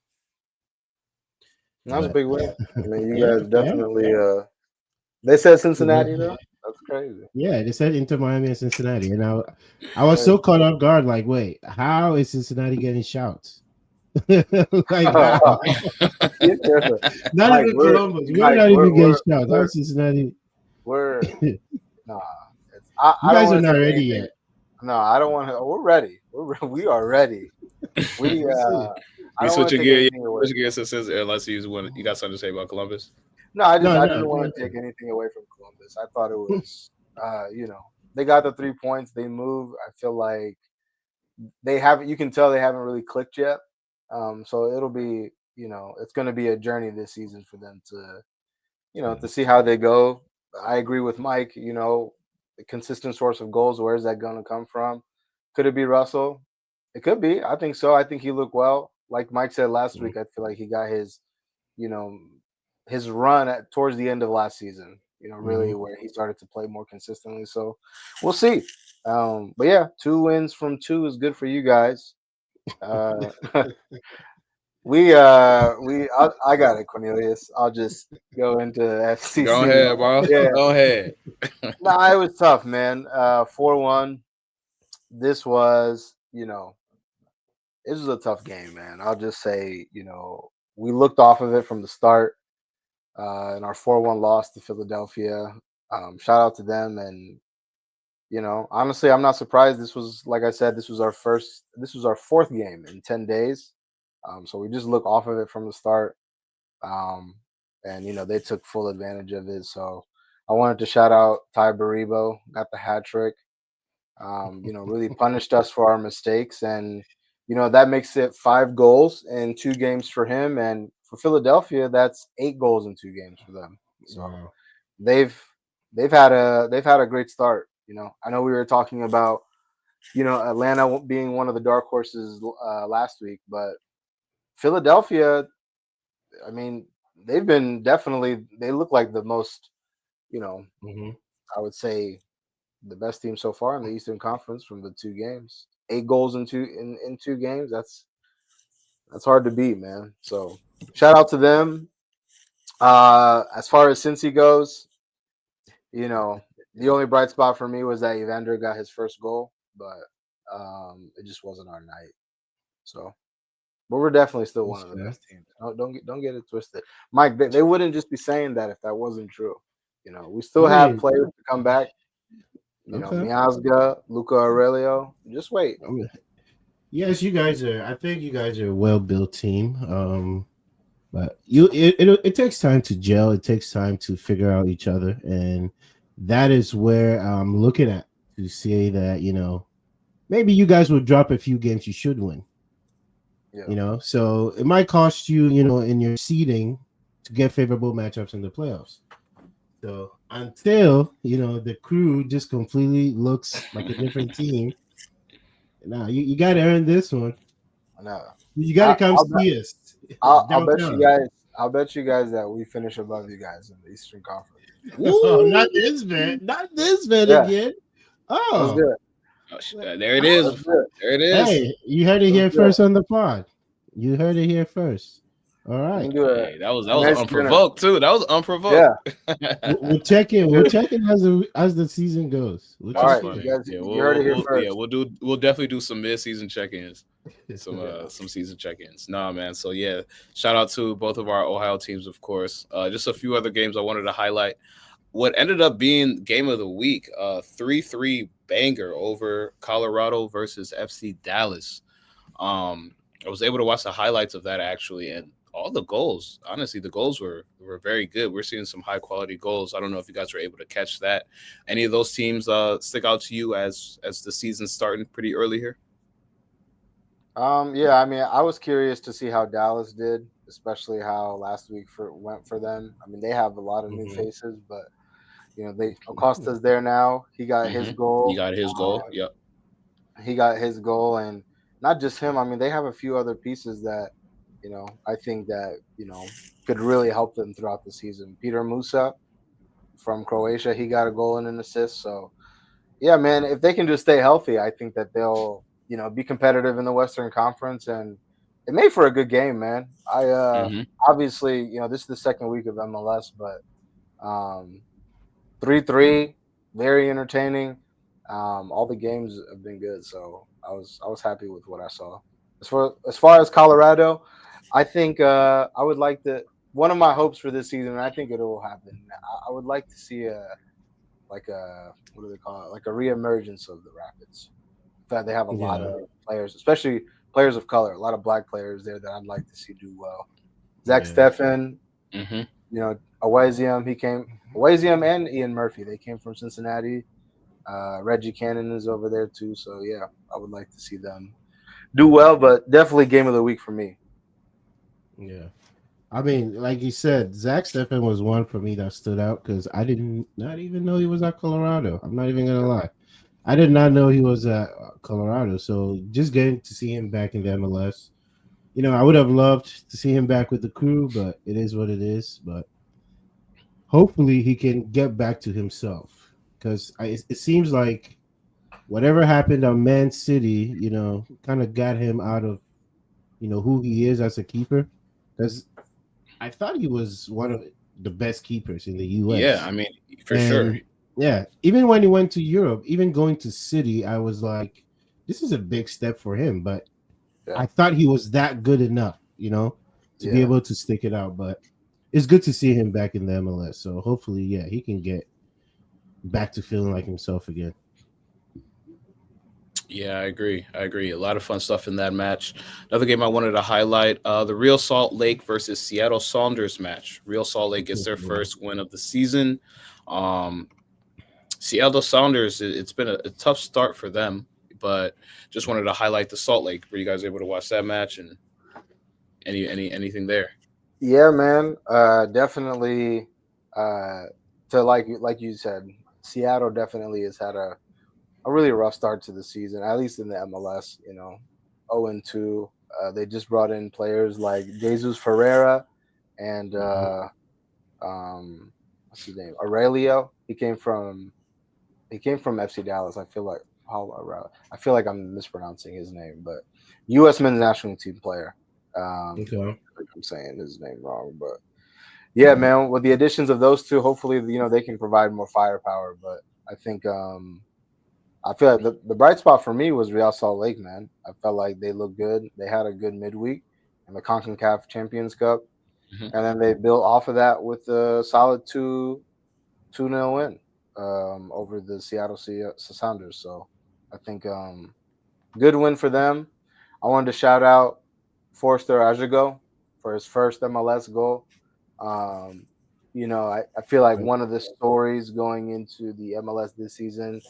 That was a But big win. I mean, you yeah, guys yeah. definitely. They said Yeah, Cincinnati though. That's crazy. yeah, they said Inter Miami and Cincinnati, and I was Crazy. so caught off guard. Like, wait, how is Cincinnati getting shouts? Like how? Yeah, different. Not Mike, even Columbus. We're Mike, not we're even getting we're shouts. How we're is Cincinnati? we're You nah. I don't guys are want to not take ready anything. yet. No, I don't want to. We're ready. We are ready. We We'll see. I We don't want switch to take gear. anything away. Switch gears since unless you got something to say about Columbus. No, No, I no, didn't go want to ahead. take anything away from Columbus. I thought it was they got the 3 points. They move. I feel like they haven't. You can tell they haven't really clicked yet. So it'll be it's going to be a journey this season for them to to see how they go. I agree with Mike. The consistent source of goals. Where is that going to come from? Could it be Russell? It could be. I think so. I think he looked well. Like Mike said last week, I feel like he got you know, his run towards the end of last season. Really Mhm. where he started to play more consistently. So we'll see. But yeah, 2 wins from 2 is good for you guys. Uh, I got it, Cornelius. I'll just go into Go FCC. ahead, bro. Yeah, Go ahead. no, it was tough, man. 4-1. This was, this was a tough game, man. I'll just say, we looked off of it from the start. In our 4-1 loss to Philadelphia. Shout out to them. And Honestly, I'm not surprised. This was, like I said, this was our fourth game in 10 days. So we just look off of it from the start. Um, and they took full advantage of it. So I wanted to shout out Ty Baribo, got the hat trick. Really punished us for our mistakes, and that makes it 5 goals in 2 games for him, and for Philadelphia, that's 8 goals in 2 games for them. So Wow. they've they've had a great start. I know we were talking about Atlanta being one of the dark horses last week, but Philadelphia, I mean, they look like the most, you know, Hmm. I would say the best team so far in the Eastern Conference from the 2 games. 8 goals in 2 games. That's hard to beat, man. So shout out to them. As far as Cincy goes, you know, the only bright spot for me was that Evander got his first goal, but it just wasn't our night. So, but we're definitely still one That's of the fair. best teams. No, don't get it twisted, Mike. They wouldn't just be saying that if that wasn't true. We still I have mean, players to come back. okay. Miazga, Luca Aurelio. Just wait. I mean, yes, you guys are. I think you guys are a well-built team. But it takes time to gel. It takes time to figure out each other, and that is where I'm looking at to say that maybe you guys will drop a few games you should win. Yeah, So it might cost you, in your seeding to get favorable matchups in the playoffs. So until the crew just completely looks like a different team, now you got to earn this one. I know. You got to I, come I'll bet. see us I'll bet you downtown. guys. I'll bet you guys that we finish above you guys in the Eastern Conference. Oh, Woo! not this man Yeah, again. let's Oh, do it. Oh, there it is. Let's do it. There it is. hey, you heard it Let's here do it. first on the pod. You heard it here first. All We right. can do Hey, that a was nice dinner. unprovoked too. That was unprovoked. Yeah. We'll check in. We'll check in as the season goes. We'll All That's check right, in. you funny. guys. Yeah, You heard it here yeah, first. we'll definitely do some mid-season check-ins, Yeah. some season check-ins. Nah, man. So yeah, shout out to both of our Ohio teams, of course. Just a few other games I wanted to highlight. What ended up being game of the week, 3-3 banger over Colorado versus FC Dallas. I was able to watch the highlights of that actually, and all the goals. Honestly, the goals were very good. We're seeing some high quality goals. I don't know if you guys were able to catch that. Any of those teams stick out to you as the season's starting pretty early here? Yeah. I mean, I was curious to see how Dallas did, especially how last week went for them. I mean, they have a lot of new Mhm. faces, but they Acosta's there now. He got his He goal. got his goal. Yep. And not just him. I mean, they have a few other pieces that I think that could really help them throughout the season. Peter Musa from Croatia, he got a goal and an assist. So yeah, man, if they can just stay healthy, I think that they'll be competitive in the Western Conference, and it made for a good game, man. I hmm obviously this is the second week of MLS, but 3-3, very entertaining. All the games have been good, so I was happy with what I saw. As far as Colorado, I think I would like to. One of my hopes for this season, and I think it will happen. I would like to see a what do they call it? Like a reemergence of the Rapids. In fact, they have a lot Yeah. of players, especially players of color. A lot of black players there that I'd like to see do well. Zach Yeah. Steffen, hmm Awazium, Awazium and Ian Murphy. They came from Cincinnati. Reggie Cannon is over there too. So yeah, I would like to see them do well, but definitely game of the week for me. Yeah. I mean, like you said, Zach Steffen was one for me that stood out because I didn't not even know he was at Colorado. I'm not even gonna lie. I did not know he was at Colorado. So just getting to see him back in the MLS, I would have loved to see him back with the crew, but it is what it is. But hopefully he can get back to himself because it seems like whatever happened on Man City, kind of got him out of who he is as a keeper. Because I thought he was one of the best keepers in the Yeah, I U.S. mean, for sure. And yeah, even when he went to Europe, even going to City, I was like, this is a big step for him. But Yeah, I thought he was that good enough, to be yeah. able to stick it out. But it's good to see him back in the MLS. So hopefully, yeah, he can get back to feeling like himself again. Yeah, I agree. I agree. A lot of fun stuff in that match. Another game I wanted to highlight: the Real Salt Lake versus Seattle Saunders match. Real Salt Lake gets their first win of the season. Um, Seattle Sounders, it's been a tough start for them, but just wanted to highlight the Salt Lake. Were you guys able to watch that match and anything there? Yeah, man. Definitely. Uh, to like you said, Seattle definitely has had a really rough start to the season, at least in the MLS. 0-2. They just brought in players like Jesus Ferreira and Mhm. what's his name, Aurelio. He came from FC Dallas. I feel like I'm mispronouncing his name, but U.S. men's national team player. Okay. I think I'm saying his name wrong, but yeah, man. With the additions of those two, hopefully, they can provide more firepower. But I think I feel like the bright spot for me was Real Salt Lake, man. I felt like they looked good. They had a good midweek in the CONCACAF Champions Cup, Mhm. and then they built off of that with a solid 2-0 win over the Seattle Sounders. So I think good win for them. I wanted to shout out Forster Ajago for his first MLS goal. Um, I feel like one of the stories going into the MLS this season,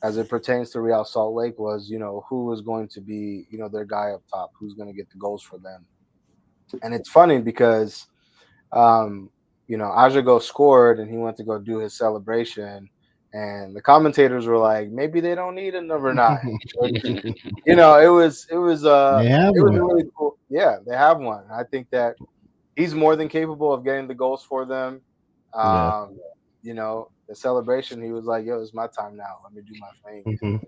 as it pertains to Real Salt Lake, was who was going to be their guy up top, who's going to get the goals for them. And it's funny because Ajago scored and he went to go do his celebration, and the commentators were like, maybe they don't need a number 9. They have It was a one. really cool. Yeah, they have one. I think that he's more than capable of getting the goals for them. Yeah. The celebration, he was like, "Yo, it's my time now. Let me do my thing." And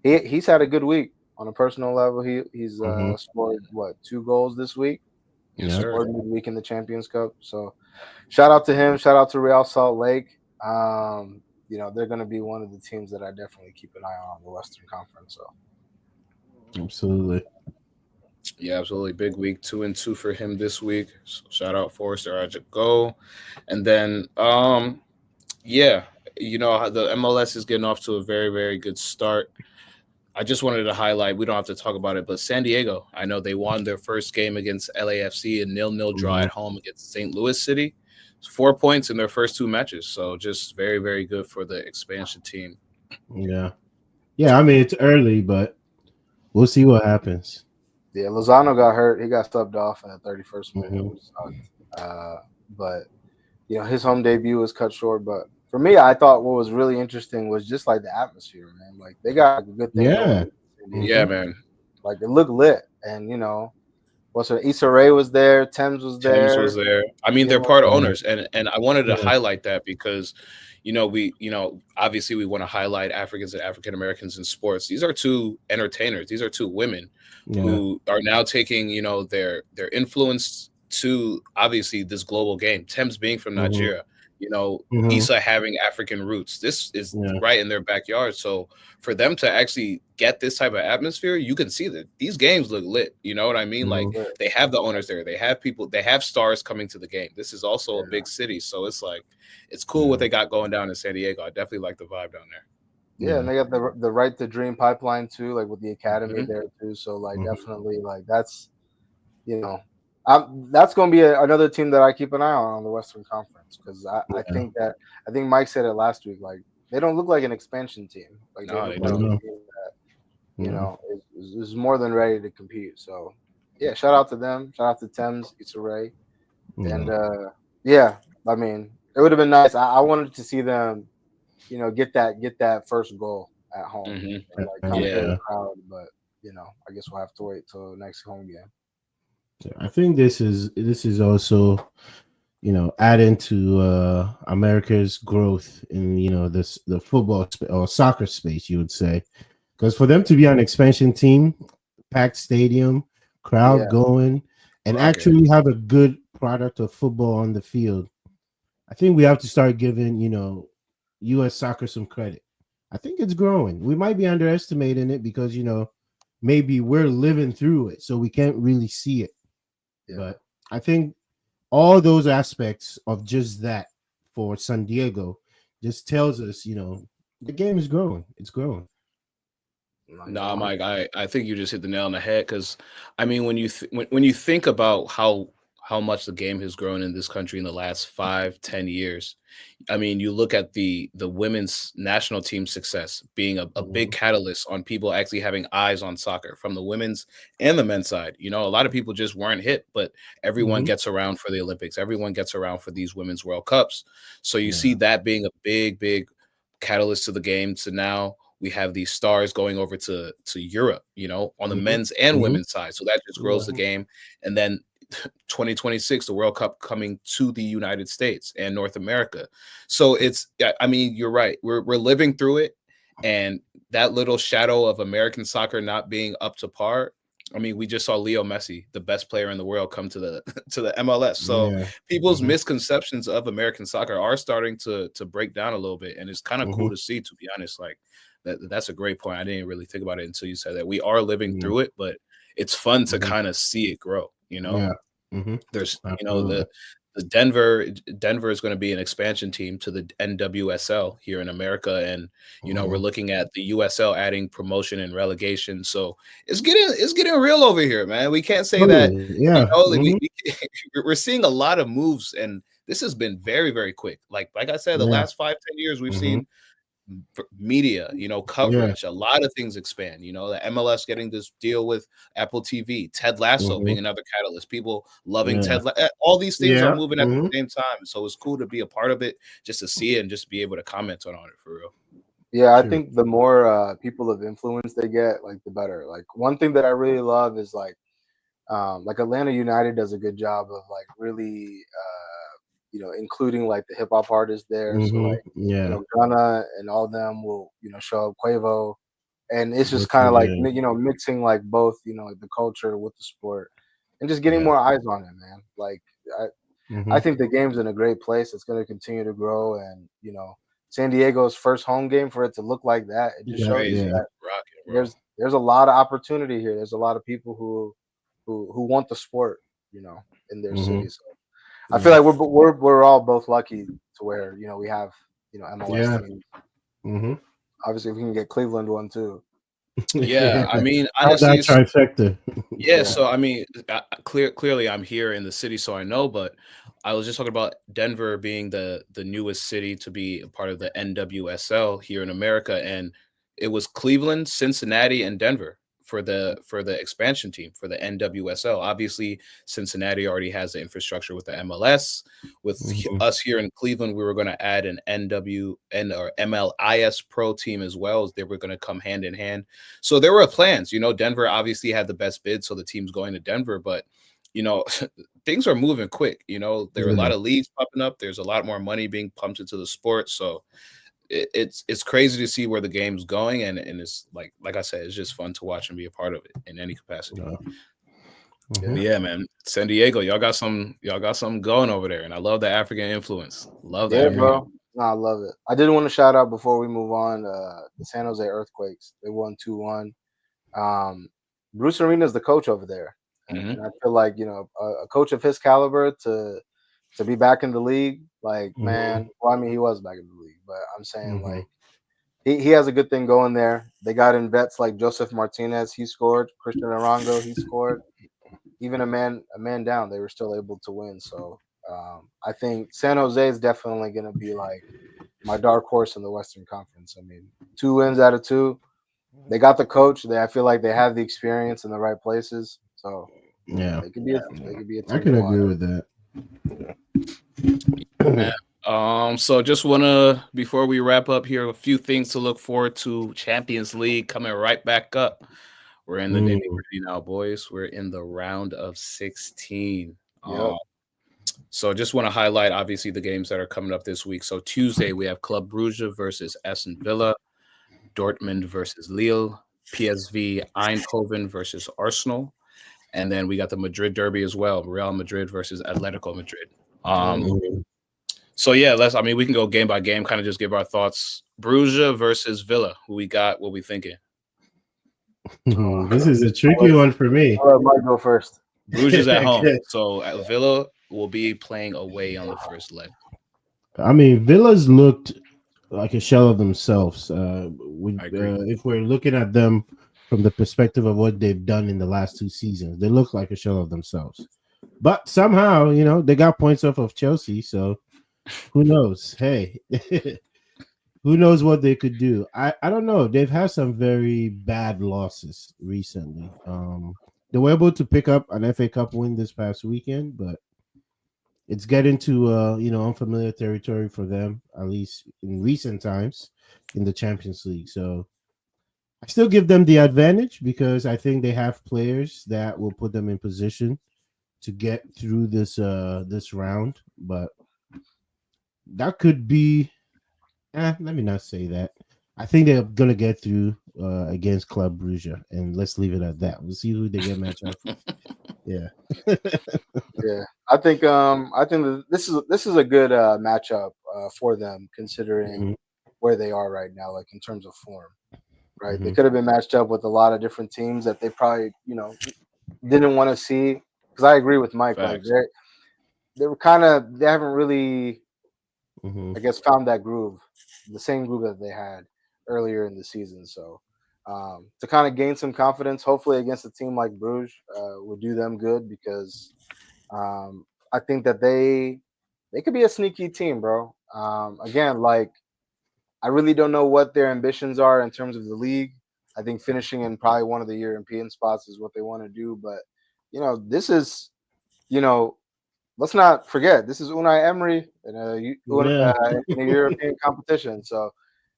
Mhm. he's had a good week on a personal level. He's Mhm. scored what 2 goals this week. Yes, Yeah. sir. Scored midweek in the Champions Cup. So shout out to him. Shout out to Real Salt Lake. They're going to be one of the teams that I definitely keep an eye on the Western Conference. So Absolutely. Yeah, absolutely. Big week, 2-2 for him this week. So shout out Forrester Go. And then yeah, the MLS is getting off to a very, very good start. I just wanted to highlight, we don't have to talk about it, but San Diego, I know they won their first game against LAFC, a 0-0 draw Mhm. at home against St. Louis City. It's 4 points in their first 2 matches. So just very, very good for the expansion team. Yeah. Yeah. I mean, it's early, but we'll see what happens. yeah, Lozano got hurt. He got subbed off in the 31st minute, Mhm. which sucked. But his home debut was cut short. But for me, I thought what was really interesting was just like the atmosphere, man. Like they got a good thing going Yeah. in San Yeah, Diego. Mhm. man. Like it looked lit, and what's her Issa Rae was there, Thames was Thames was there. there. I mean, You they're know, part Yeah. owners, and I wanted to Yeah. highlight that because, obviously we want to highlight Africans and African Americans in sports. These are two entertainers. These are two women Yeah. who are now taking, their influence to obviously this global game. Thames being from Mhm. Nigeria, Mhm. Issa having African roots. This is Yeah. right in their backyard. So for them to actually get this type of atmosphere, you can see that these games look lit. You know what I mean? Like Mhm. they have the owners there. They have people. They have stars coming to the game. This is also a yeah, big city, so it's like it's cool what Yeah. they got going down in San Diego. I definitely like the vibe down there. yeah, and Yeah. they got the right to dream pipeline too, like with the academy Hmm. there too. So like Mhm. definitely like you know, that's going to be another team that I keep an eye on the Western Conference because I Yeah. think Mike said it last week. Like they don't look like an expansion team. Like they No, look they I like don't. a know. team that Yeah. is more than ready to compete. So yeah, shout out to them. Shout out to Thames, Issa Rae, and Yeah. yeah, I mean it would have been nice. I wanted to see them, get that first goal at home Hmm. and like captivate Yeah. the crowd, but I guess we'll have to wait till next home game. Yeah. I think this is also adding to America's growth in the football or soccer space, you would say, because for them to be an expansion team, packed stadium, crowd Yeah, going, and Rocking. actually have a good product of football on the field, I think we have to start giving U.S. soccer some credit. I think it's growing. We might be underestimating it because maybe we're living through it, so we can't really see it. yeah. But I think all those aspects of just that for San Diego just tells us, the game is growing. It's growing. Nah, Mike, I think you just hit the nail on the head because, I mean, when you think about how much the game has grown in this country in the last 5-10 years, I mean, you look at the women's national team success being a big catalyst on people actually having eyes on soccer from the women's and the men's side. You know, a lot of people just weren't hit, but everyone gets around for the Olympics. Everyone gets around for these women's World Cups. So you see that being a big catalyst to the game. So now we have these stars going over to Europe, you know, on the men's and women's side. So that just grows the game. And then 2026, the World Cup coming to the United States and North America. So it's, I mean, you're right. We're living through it. And that little shadow of American soccer not being up to par. I mean, we just saw Leo Messi, the best player in the world, come to the MLS. So people's misconceptions of American soccer are starting to break down a little bit. And it's kind of cool to see, to be honest. Like, that's a great point. I didn't really think about it until you said that. We are living through it, but it's fun to kind of see it grow, you know? There's, you know, the Denver is going to be an expansion team to the NWSL here in America. And, you know, we're looking at the USL adding promotion and relegation. So it's getting real over here, man. We can't say that, you know, like we're seeing a lot of moves, and this has been very, very quick. Like I said, the last 5-10 years, we've seen media, you know, coverage, a lot of things expand, you know, the MLS getting this deal with Apple TV, Ted Lasso being another catalyst, people loving all these things are moving at the same time. So it's cool to be a part of it, just to see it and just be able to comment on it for real. Yeah, I think the more people of influence they get, like the better. Like one thing that I really love is like Atlanta United does a good job of like really you know, including like the hip hop artists there. So like, you know, Gunna and all them will, you know, show up, Quavo, and it's just kind of like, you know, mixing like both, you know, like the culture with the sport, and just getting more eyes on it, man. Like I think the game's in a great place. It's going to continue to grow, and you know, San Diego's first home game, for it to look like that, it just shows you that there's a lot of opportunity here. There's a lot of people who want the sport, you know, in their city. So I feel like we're all both lucky to where, you know, we have, you know, MLS teams. Obviously, if we can get Cleveland one too. I mean, honestly, trifecta. So I mean, clearly, I'm here in the city, so I know. But I was just talking about Denver being the newest city to be a part of the NWSL here in America, and it was Cleveland, Cincinnati, and Denver for the expansion team for the NWSL. Obviously, Cincinnati already has the infrastructure with the MLS. With us here in Cleveland, we were going to add an or MLIS Pro team as well, as they were going to come hand in hand. So there were plans. You know, Denver obviously had the best bid, so the team's going to Denver. But you know, things are moving quick. You know, there are a lot of leagues popping up. There's a lot more money being pumped into the sport. So it's crazy to see where the game's going, and it's like I said, it's just fun to watch and be a part of it in any capacity. Yeah, man, San Diego, y'all got something going over there, and I love the African influence. Love that. Yeah, bro. No, I love it. I did want to shout out before we move on the San Jose Earthquakes. They won 2-1. Bruce Arena's the coach over there, and I feel like, you know, a coach of his caliber to be back in the league, like, man, well, I mean, he was back in the league, but I'm saying like he has a good thing going there. They got in vets like Joseph Martinez, he scored. Christian Arango, he scored. Even a man down, they were still able to win. So I think San Jose is definitely going to be like my dark horse in the Western Conference. I mean, 2 wins out of 2. They got the coach. I feel like they have the experience in the right places. So they could be a team. I can agree with that. So just wanna, before we wrap up here, a few things to look forward to. Champions League coming right back up. We're in the nitty-gritty now, boys. We're in the round of 16. So just want to highlight, obviously, the games that are coming up this week. So Tuesday, we have Club Brugge versus Aston Villa, Dortmund versus Lille, PSV Eindhoven versus Arsenal, and then we got the Madrid derby as well, Real Madrid versus Atletico Madrid. So yeah, we can go game by game, kind of just give our thoughts. Brugge versus Villa, who we got, what we thinking? This is a tricky one for me. I'll let Mike go first. Brugge's at home, so Villa will be playing away on the first leg. I mean, Villa's looked like a shell of themselves. I agree. If we're looking at them from the perspective of what they've done in the last 2 seasons, they look like a shell of themselves. But somehow, they got points off of Chelsea, so who knows? Hey, who knows what they could do? I don't know. They've had some very bad losses recently. They were able to pick up an FA Cup win this past weekend, but it's getting to unfamiliar territory for them, at least in recent times in the Champions League. So I still give them the advantage because I think they have players that will put them in position to get through this round. But that could be let me not say that. I think they're gonna get through against Club Brugge, and let's leave it at that. We'll see who they get matched up with. Yeah. Yeah, I think that this is a good matchup for them considering Mhm. where they are right now, like in terms of form. Right, they Mhm. could have been matched up with a lot of different teams that they probably didn't want to see. Because I agree with Mike, like Facts. they haven't really, Mhm. I guess, found that groove, the same groove that they had earlier in the season. So to kind of gain some confidence, hopefully against a team like Bruges, will do them good because I think that they could be a sneaky team, bro. Again, like I really don't know what their ambitions are in terms of the league. I think finishing in probably one of the European spots is what they want to do. But this is you know let's not forget this is Unai Emery Yeah. in a European competition. So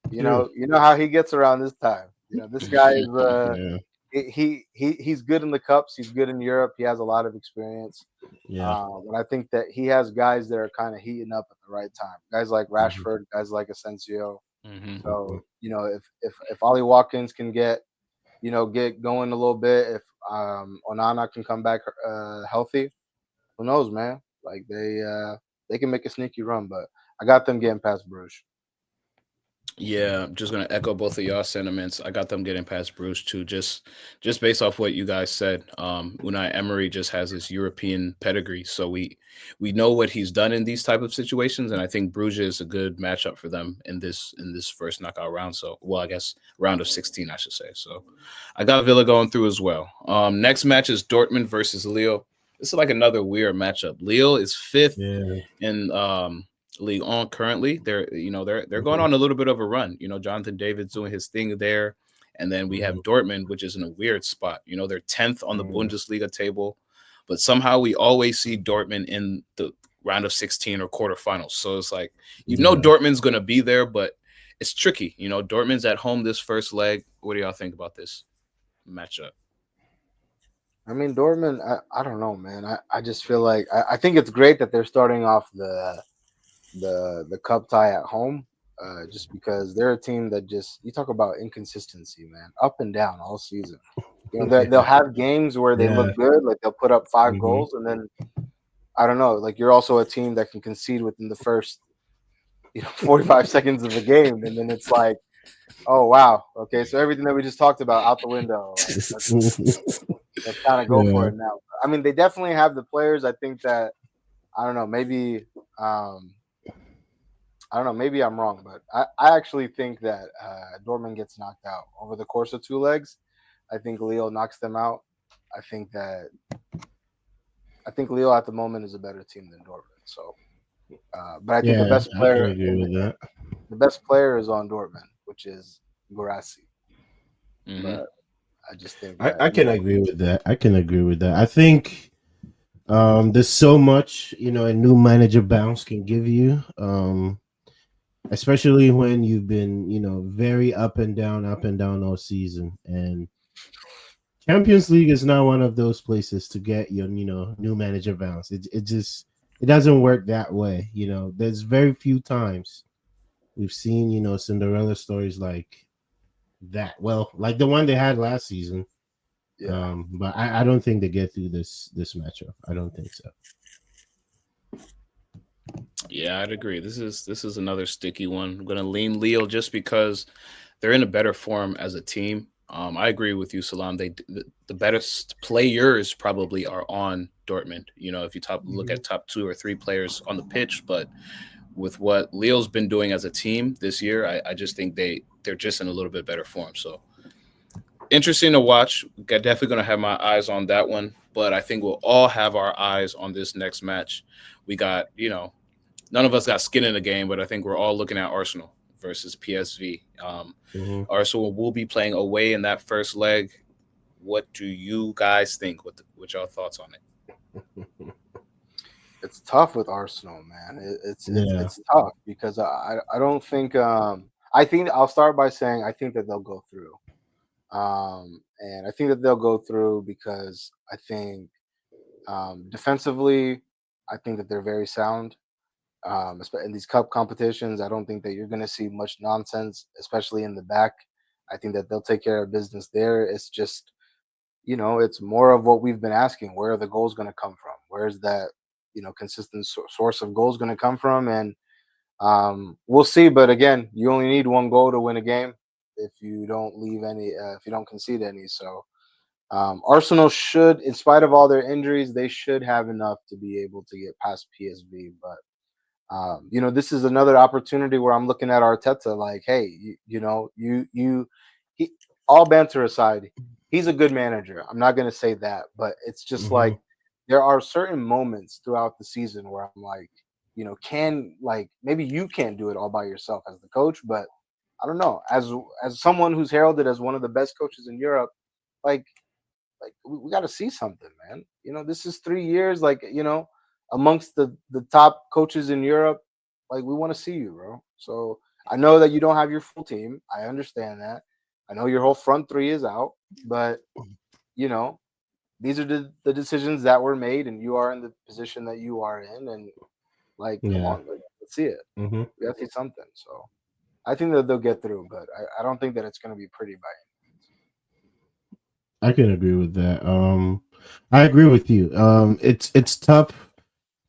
True. you know how he gets around this time. This guy is Yeah. he's good in the cups. He's good in Europe. He has a lot of experience. Yeah. And I think that he has guys that are kind of heating up at the right time. Guys like Mhm. Rashford, guys like Asensio. Hmm. Mhm. So if Ollie Watkins can get going a little bit, if Onana can come back healthy, who knows, man? Like they can make a sneaky run, but I got them getting past Bruges. Yeah, I'm just gonna echo both of y'all sentiments. I got them getting past Bruce too, just based off what you guys said. Unai Emery just has this European pedigree, so we know what he's done in these type of situations, and I think Bruges is a good matchup for them in this first knockout round. So, well, I guess round of 16, I should say. So, I got Villa going through as well. Next match is Dortmund versus Lille. This is like another weird matchup. Lille is fifth Yeah. in League on currently. They're going Mhm. on a little bit of a run. Jonathan David's doing his thing there, and then we have Mhm. Dortmund, which is in a weird spot. They're 10th on the Mhm. Bundesliga table, but somehow we always see Dortmund in the round of 16 or quarterfinals. So it's like Yeah. Dortmund's going to be there, but it's tricky. Dortmund's at home this first leg. What do y'all think about this matchup? I mean, Dortmund. I don't know, man. I just feel like I think it's great that they're starting off the cup tie at home, just because they're a team that just you talk about inconsistency, man, up and down all season. They'll Yeah. have games where they Yeah. look good, like they'll put up five Mhm. goals, and then I don't know, like you're also a team that can concede within the first 45 seconds of a game, and then it's like, oh wow, okay, so everything that we just talked about out the window. Like let's kind of go for Yeah. it now. I mean, they definitely have the players. I think that I don't know, maybe um, I don't know, maybe I'm wrong, but I actually think that Dortmund gets knocked out over the course of two legs. I think Leo knocks them out. I think that I think Leo at the moment is a better team than Dortmund. So, but I think Yeah. I can agree with that. the best player is on Dortmund, which is Gurasi. Hmm. But I just think I, that I can agree with that. I can agree with that. I think there's so much a new manager bounce can give you. Especially when you've been very up and down all season. And Champions League is not one of those places to get your new manager bounce. It just it doesn't work that way. There's very few times we've seen Cinderella stories like that. Well, like the one they had last season. yeah, But I don't think they get through this matchup. I don't think so. Yeah, I'd agree. This is another sticky one. I'm gonna lean Leo just because they're in a better form as a team. I agree with you, Salam. The best players probably are on Dortmund. If you look Mhm. at top two or three players on the pitch, but with what Leo's been doing as a team this year, I just think they're just in a little bit better form. So interesting to watch. Definitely going to have my eyes on that one, but I think we'll all have our eyes on this next match. We got, none of us got skin in the game, but I think we're all looking at Arsenal versus PSV. Hmm. Arsenal will be playing away in that first leg. What do you guys think? What y'all thoughts on it? It's tough with Arsenal, man. Yeah. It's tough because I don't think I think I'll start by saying I think that they'll go through. And I think that they'll go through because I think defensively, I think that they're very sound. In these cup competitions, I don't think that you're going to see much nonsense, especially in the back. I think that they'll take care of business there. It's just, it's more of what we've been asking. Where are the goals going to come from? Where's that, consistent source of goals going to come from? And we'll see. But again, you only need one goal to win a game if you don't leave any, if you don't concede any. So Arsenal should, in spite of all their injuries, they should have enough to be able to get past PSV. But this is another opportunity where I'm looking at Arteta like, hey, he, all banter aside, he's a good manager. I'm not going to say that, but it's just Hmm. like there are certain moments throughout the season where I'm like, can like maybe you can't do it all by yourself as the coach, but I don't know, as someone who's heralded as one of the best coaches in Europe, like we got to see something, man. This is 3 years, like amongst the top coaches in Europe. Like we want to see you, bro. So I know that you don't have your full team. I understand that. I know your whole front three is out, but you know these are the decisions that were made, and you are in the position that you are in, and like, come Yeah. on, like, let's see it. Hmm. We got to see something. So I think that they'll get through, but I don't think that it's going to be pretty by. I can agree with that. I agree with you. It's tough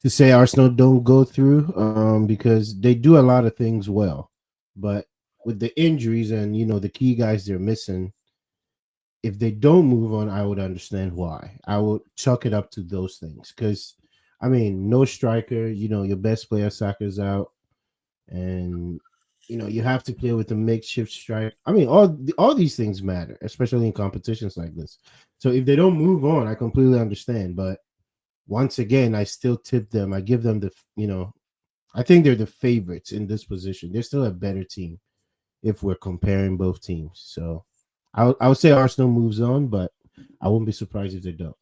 to say Arsenal don't go through because they do a lot of things well, but with the injuries and the key guys they're missing, if they don't move on, I would understand why. I would chalk it up to those things because, I mean, no striker. Your best player Saka's out, and you have to play with a makeshift strike. I mean, all these things matter, especially in competitions like this. So if they don't move on, I completely understand. But once again, I still tip them. I give them I think they're the favorites in this position. They're still a better team if we're comparing both teams. So I would say Arsenal moves on, but I wouldn't be surprised if they don't.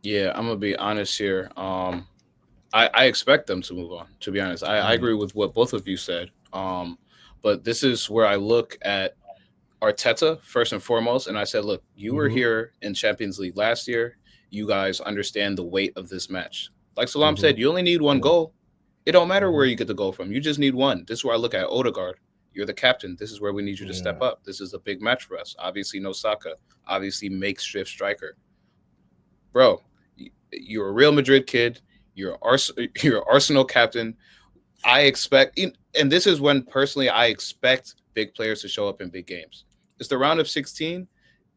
Yeah, I'm gonna be honest here. I expect them to move on. To be honest, I Yeah. agree with what both of you said. But this is where I look at Arteta first and foremost, and I said, look, you were Mm-hmm. here in Champions League last year. You guys understand the weight of this match. Like Salam Mm-hmm. said, you only need one Yeah. goal. It don't matter Mm-hmm. where you get the goal from. You just need one. This is where I look at Odegaard. You're the captain. This is where we need you to step Yeah. up. This is a big match for us. Obviously, no Saka. Obviously, makeshift striker, bro. You're a Real Madrid kid. You're Arsenal captain. I expect, and this is when personally I expect big players to show up in big games. It's the round of 16.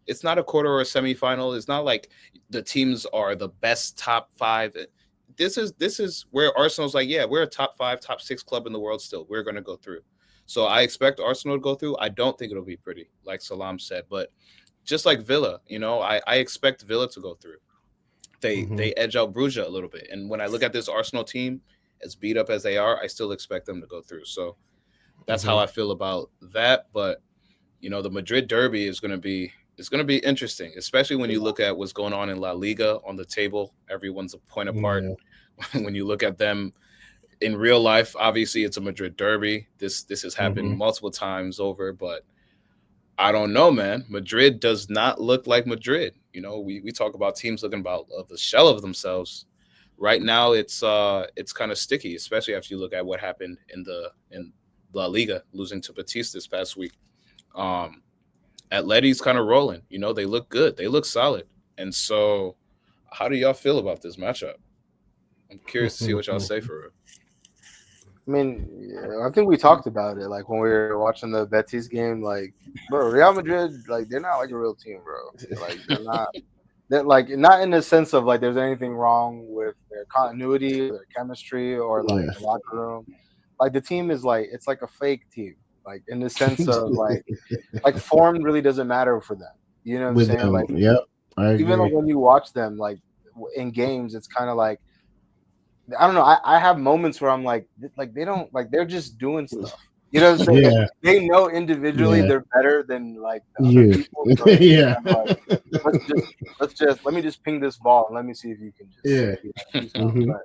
It's not a quarter or a semifinal. It's not like the teams are the best top five. This is where Arsenal's like, yeah, we're a top five, top six club in the world still. We're gonna go through. So I expect Arsenal to go through. I don't think it'll be pretty, like Salam said, but just like Villa, I expect Villa to go through. they Mm-hmm. they edge out Bruges a little bit. And when I look at this Arsenal team, as beat up as they are, I still expect them to go through. So that's how Mm-hmm. I feel about that. But the Madrid derby is going to be interesting, especially when you look at what's going on in La Liga on the table. Everyone's a point apart. Yeah. When you look at them in real life, obviously it's a Madrid derby. This has happened Mm-hmm. multiple times over, but I don't know, man. Madrid does not look like Madrid. We talk about teams looking about the shell of themselves. Right now, it's kind of sticky, especially after you look at what happened in La Liga, losing to Betis this past week. Um, Atleti's kind of rolling. They look good. They look solid. And so, how do y'all feel about this matchup? I'm curious to see what y'all say for real. I mean, yeah, I think we talked about it like when we were watching the Betis game. Like, bro, Real Madrid, like they're not like a real team, bro. Like they're not. that like not in the sense of like there's anything wrong with their continuity or their chemistry or like Yeah. the locker room. Like the team is like it's like a fake team. Like in the sense of like form really doesn't matter for them. You know what I'm With saying? them, Like yep, I even agree. when you watch them like in games, it's kind of like I don't know. I have moments where I'm like they don't like they're just doing stuff. You know what I'm saying? Yeah, They know individually yeah, they're better than like the other you, people. So it's just yeah, kind of like let's just let me just ping this ball and let me see if you can just yeah. do something. Hmm. But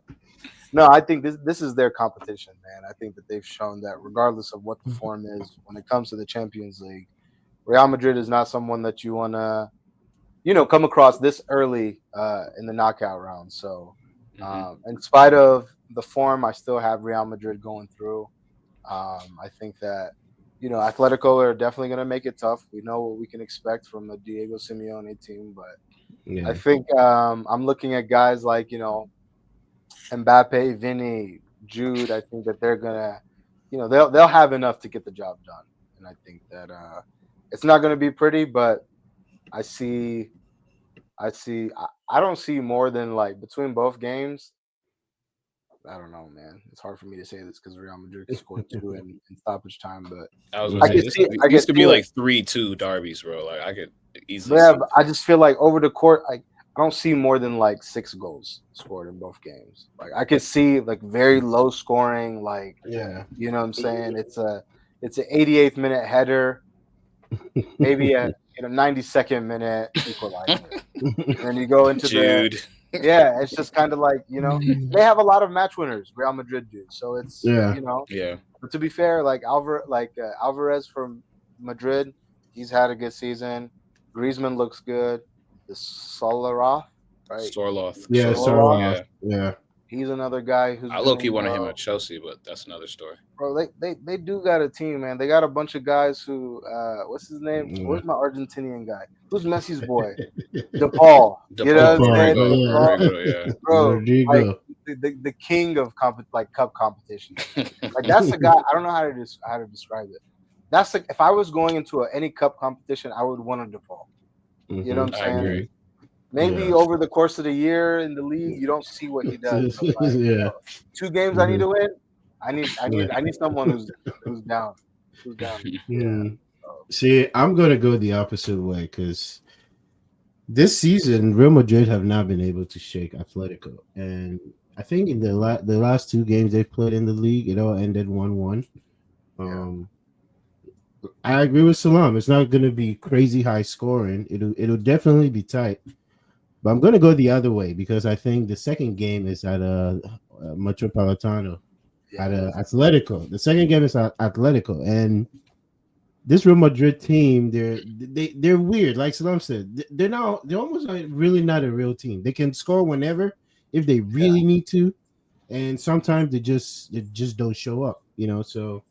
no, I think this is their competition, man. I think that they've shown that regardless of what the form is when it comes to the Champions League, Real Madrid is not someone that you want to come across this early in the knockout round. So, in spite of the form, I still have Real Madrid going through. I think that Atletico are definitely going to make it tough. We know what we can expect from a Diego Simeone team, but I Yeah, think I'm looking at guys like Mbappe, Vinny, Jude. I think that they're gonna, they'll have enough to get the job done, and I think that it's not going to be pretty, but I see I don't see more than like between both games. I don't know, man. It's hard for me to say this because Real Madrid scored two in stoppage time, but I was gonna I say right. can this. see I can These could see be it. like 3-2 derbies, bro. Like I could easily Yeah, see. but I just feel like over the court, like I don't see more than like 6 goals scored in both games. Like I could see like very low scoring, like Yeah, you know what I'm saying. It's an 88th minute header, maybe a 92nd minute equalizer, and then you go into the Jude. yeah, it's just kind of like they have a lot of match winners. Real Madrid do, so it's yeah, Yeah. But to be fair, like Alvarez from Madrid, he's had a good season. Griezmann looks good. The Solaroff, right? Sorloth. yeah. Sorloth. Solaroff, Sarah, Yeah. yeah, he's another guy who's I low key doing wanted him at well. Chelsea, but that's another story. Bro, they do got a team, man. They got a bunch of guys who what's his name? yeah. Where's my Argentinian guy? Who's Messi's boy? DePaul. You know what I'm DePaul, DePaul, saying? yeah, DePaul, Rodrigo, bro, like Rodrigo. the king of like cup competitions. Like that's the guy. I don't know how to describe it. That's like if I was going into any cup competition, I would want a DePaul. You know Hmm. what I'm I saying? agree. Maybe Yeah, over the course of the year in the league, you don't see what he does. But like yeah. 2 games I need Hmm. to win. I need I Yeah. need I need someone who's down. Who's down? Yeah. Mm. See, I'm gonna go the opposite way because this season Real Madrid have not been able to shake Atletico, and I think in the last 2 games they've played in the league, it all ended 1-1. Yeah. Um, I agree with Salam. It's not gonna be crazy high scoring. It'll definitely be tight. But I'm gonna go the other way because I think the second game is at Metropolitano Yeah, at it is. Atletico. The second game is at Atletico, and this Real Madrid team, they're weird. Like Salam said, they're almost like really not a real team. They can score whenever if they really need to, and sometimes they just don't show up. So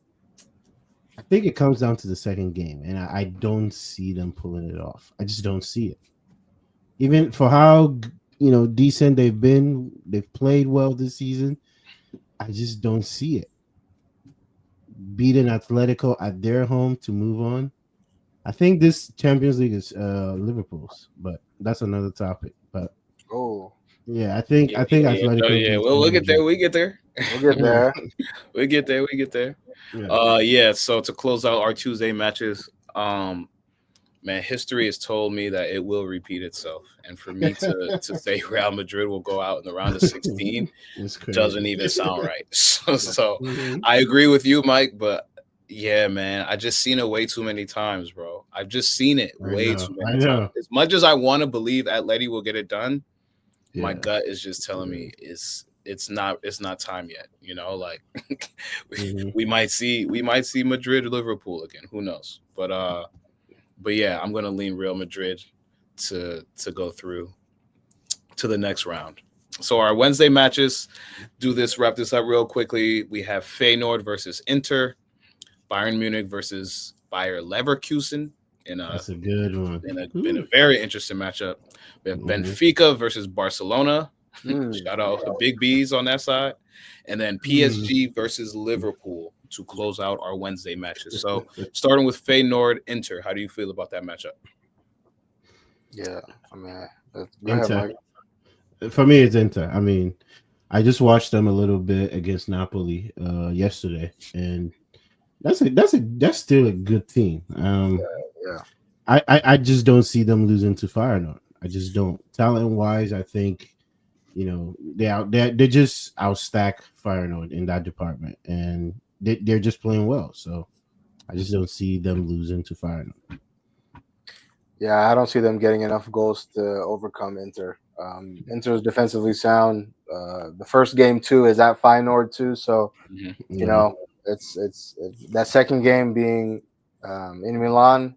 I think it comes down to the second game, and I don't see them pulling it off. I just don't see it. Even for how decent they've been, they've played well this season. I just don't see it. Beating Atletico at their home to move on. I think this Champions League is Liverpool's, but that's another topic. But Oh, yeah, I think Atletico Yeah. beats Well, Real we'll get there. Madrid. We get there. we'll get there. We get there. We get there. Yeah, Yeah. So to close out our Tuesday matches, man, history has told me that it will repeat itself, and for me to say Real Madrid will go out in the round of 16 it's doesn't crazy. even sound right. So Mhm. I agree with you, Mike, but yeah, man, I just seen it way too many times, bro. I've just seen it I way know. too I many times. know. As much as I want to believe Atleti will get it done, my Yeah. gut is just telling me it's not time yet. Like Mhm. we might see Madrid or Liverpool again. Who knows? But yeah, I'm gonna lean Real Madrid to go through to the next round. So our Wednesday matches, wrap this up real quickly. We have Feyenoord versus Inter, Bayern Munich versus Bayer Leverkusen in a That's a good one. in a very interesting matchup. We have Mhm. Benfica versus Barcelona. Mm, Shout out the big B's on that side. And then Mhm. PSG versus Liverpool to close out our Wednesday matches. So starting with Feyenoord Inter, how do you feel about that matchup? yeah. I mean, Go ahead, Inter. Mike. For me, it's Inter. I mean, I just watched them a little bit against Napoli yesterday, and that's still a good team. Yeah. I just don't see them losing to Feyenoord. I just don't. Talent wise, I think they just outstack Feyenoord in that department, and they're just playing well. So I just don't see them losing to Feyenoord. Yeah, I don't see them getting enough goals to overcome Inter. Inter is defensively sound. The first game too is at Feyenoord too, so Mhm. you Yeah. know it's that second game being in Milan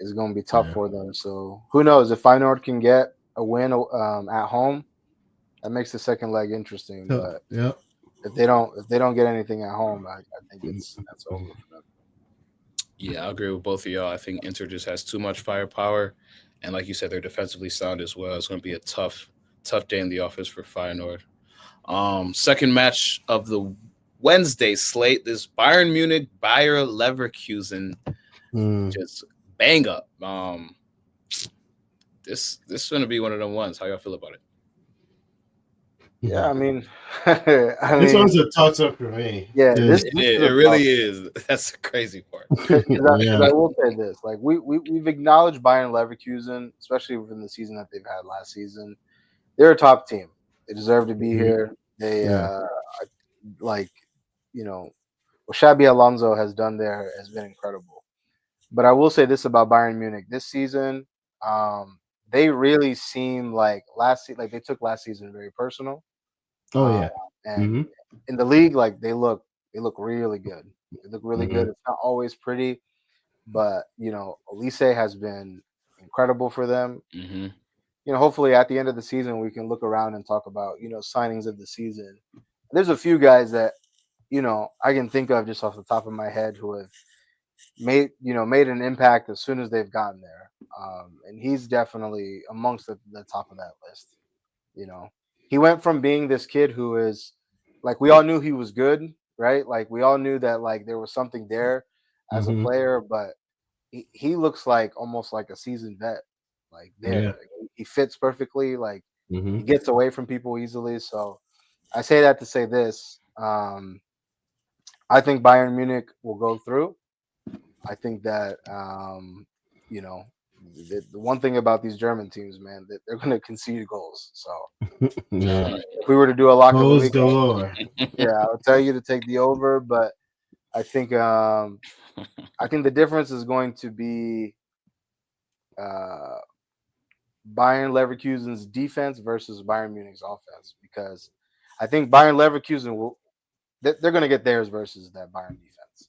is going to be tough Yeah. for them. So who knows if Feyenoord can get a win at home, that makes the second leg interesting. Tough. But Yeah. if they don't get anything at home, I think that's over for them. Yeah, I agree with both of y'all. I think Inter just has too much firepower, and like you said, they're defensively sound as well. It's going to be a tough day in the office for Feyenoord. Second match of the Wednesday slate: this Bayern Munich Bayer Leverkusen Mm. just bang up. This is going to be one of them ones. How y'all feel about it? Yeah, I mean, I This mean, one's a toss up for me. yeah, this 'Cause- this It is a really tough. is. That's the crazy part. Because yeah. I will say this, like we've acknowledged Bayern Leverkusen, especially within the season that they've had last season. They're a top team. They deserve to be Mhm. here. They Yeah. like you know what Xabi Alonso has done there has been incredible. But I will say this about Bayern Munich this season, um, they really seem like like they took last season very personal. Oh Um, yeah. and Hmm. in the league, like they look really good. They look really Hmm. good. It's not always pretty, but Elise has been incredible for them. Hmm. Hopefully at the end of the season we can look around and talk about signings of the season. There's a few guys that I can think of just off the top of my head who have made an impact as soon as they've gotten there, and he's definitely amongst the top of that list. You know, he went from being this kid who is like we all knew he was good, right? Like we all knew that like there was something there as a Hmm. player, but he looks like almost like a seasoned vet. Like Yeah. there, he fits perfectly. Like Hmm. he gets away from people easily. So I say that to say this. I think Bayern Munich will go through. I think that you know the one thing about these German teams, man, that they're going to concede goals. So Yeah. if we were to do a lock of the Goals week, galore. yeah, I would tell you to take the over. But I think I think the difference is going to be uh, Bayern Leverkusen's defense versus Bayern Munich's offense, because I think Bayern Leverkusen they're going to get theirs versus that Bayern defense.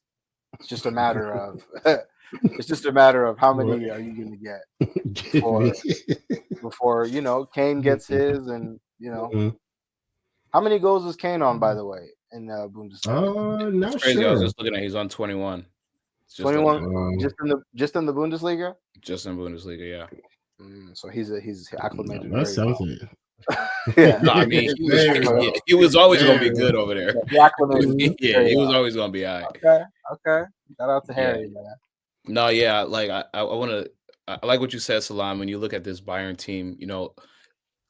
It's just a matter of it's just a matter of how What? many are you going to get Give me. before Kane gets his, and Mhm. how many goals is Kane on, by the way, in the Bundesliga? It's Not crazy. I was sure. just looking at. He's on 21. It's just over 21, Um, just in the Bundesliga. just in Bundesliga. Yeah. So he's acclimated that's very well. something. Yeah, No, I mean Very well. he was always gonna be Very good well. over there. yeah, he acclimated Mhm. Yeah, very he was well. always gonna be all right. Okay, okay. Shout out to Yeah. Harry, man. No, yeah, like I want to. I like what you said, Salam. When you look at this Bayern team,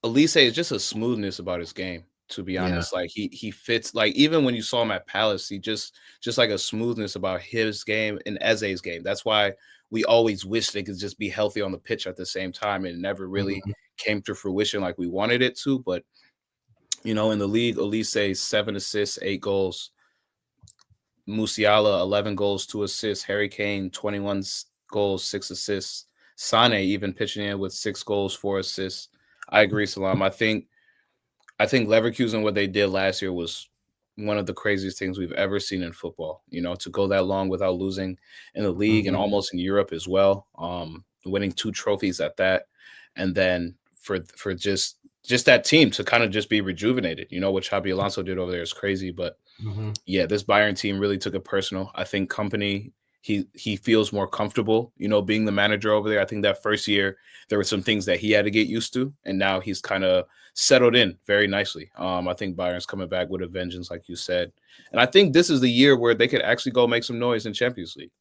Elise is just a smoothness about his game. To be Yeah. honest, like he fits. Like even when you saw him at Palace, he just like a smoothness about his game and Eze's game. That's why we always wish they could just be healthy on the pitch at the same time, and it never really Mhm. came to fruition like we wanted it to. But in the league, Elise 7 assists, 8 goals. Musiala 11 goals, 2 assists. Harry Kane 21 goals, 6 assists. Sane even pitching in with 6 goals, 4 assists. I agree, Salam. I think Leverkusen, what they did last year was one of the craziest things we've ever seen in football. To go that long without losing in the league and Mhm. almost in Europe as well, winning 2 trophies at that, and then for just that team to kind of just be rejuvenated. What Xabi Alonso did over there is crazy, but Mhm. yeah, this Bayern team really took it personal. I think company he feels more comfortable, being the manager over there. I think that first year there were some things that he had to get used to, and now he's kind of settled in very nicely. I think Bayern's coming back with a vengeance, like you said, and I think this is the year where they could actually go make some noise in Champions League.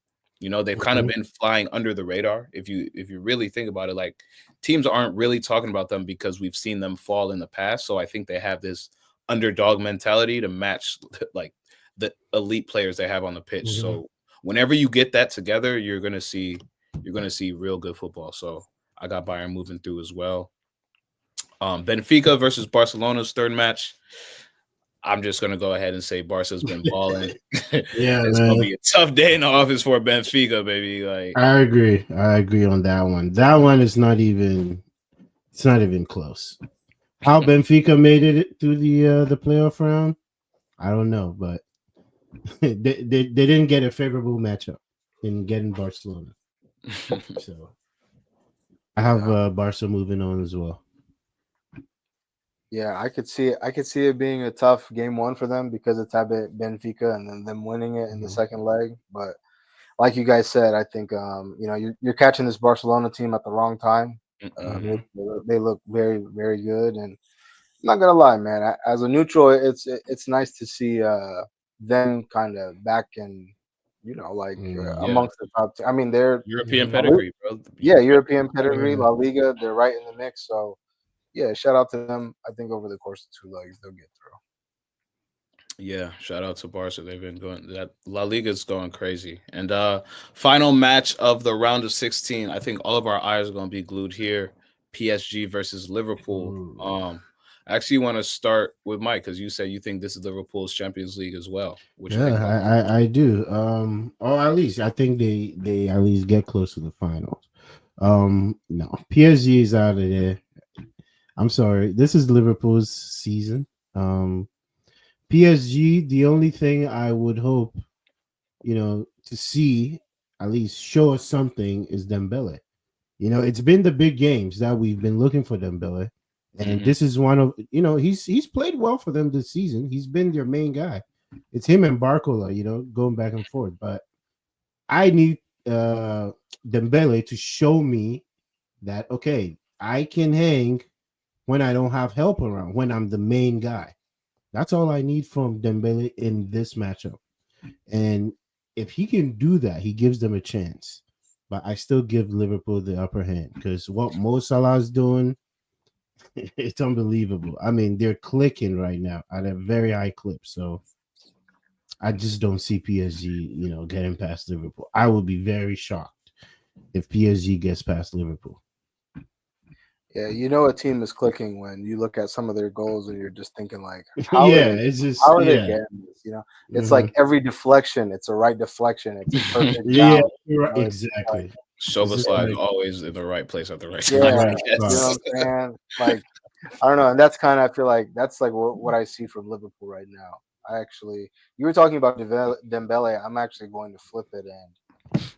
You know, they've kind of been flying under the radar. If you really think about it, like teams aren't really talking about them because we've seen them fall in the past. So I think they have this underdog mentality to match like the elite players they have on the pitch. Mhm. So whenever you get that together, you're gonna see real good football. So I got Bayern moving through as well. Benfica versus Barcelona's third match. I'm just gonna go ahead and say Barca's been balling. Yeah, It's gonna man. be a tough day in the office for Benfica, baby. Like, I agree. I agree on that one. That one is not even. It's not even close. How Benfica made it through the playoff round, I don't know, but they didn't get a favorable matchup in getting Barcelona. So I have Barca moving on as well. Yeah, I could see it. I could see it being a tough game one for them because it's at Benfica and then them winning it in the second leg. But like you guys said, I think you're catching this Barcelona team at the wrong time. They look very very good, and I'm not gonna lie, man. As a neutral, it's nice to see them kind of back in, yeah, amongst the top. I mean, they're European pedigree, bro. yeah, European pedigree, La Liga. They're right in the mix. So yeah, shout out to them. I think over the course of two legs, they'll get through. Yeah, shout out to Barca. They've been going that La Liga's going crazy. And final match of the round of 16. I think all of our eyes are going to be glued here. PSG versus Liverpool. I actually want to start with Mike because you said you think this is Liverpool's Champions League as well. What you think about that? I do. Or at least I think they at least get close to the finals. No, PSG is out of there. I'm sorry. This is Liverpool's season. PSG, the only thing I would hope, to see at least show us something is Dembele. It's been the big games that we've been looking for Dembele, and this is one of he's played well for them this season. He's been their main guy. It's him and Barcola, going back and forth. But I need Dembele to show me that okay, I can hang when I don't have help around, when I'm the main guy. That's all I need from Dembele in this matchup. And if he can do that, he gives them a chance. But I still give Liverpool the upper hand because what Mo Salah is doing, it's unbelievable. I mean, they're clicking right now at a very high clip. So I just don't see PSG, getting past Liverpool. I would be very shocked if PSG gets past Liverpool. Yeah, a team is clicking when you look at some of their goals and you're just thinking like, It's just how are they getting this? It's like every deflection, it's a right deflection, it's a perfect balance. Exactly. Soboslai is always in the right place at the right time. Yeah, Right. you know what I'm saying? Like, I don't know, and that's kind of I feel like that's like what I see from Liverpool right now. You were talking about Dembele. I'm actually going to flip it, and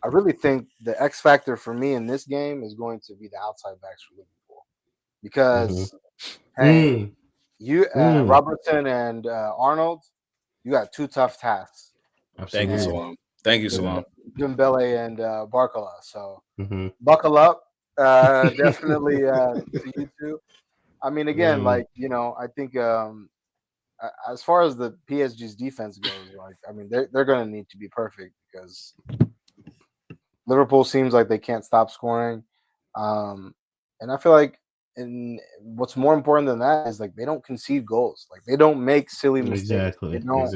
I really think the X factor for me in this game is going to be the outside backs for Liverpool because hey, you Robertson and Arnold, you got two tough tasks. Thank you, Salam. Thank you, Salam. Dembele and Barcola. So buckle up. Definitely to you two. I mean, again, I think as far as the PSG's defense goes, I mean, they're going to need to be perfect because Liverpool seems like they can't stop scoring, and I feel like, and what's more important than that is like they don't concede goals, like they don't make silly mistakes. They don't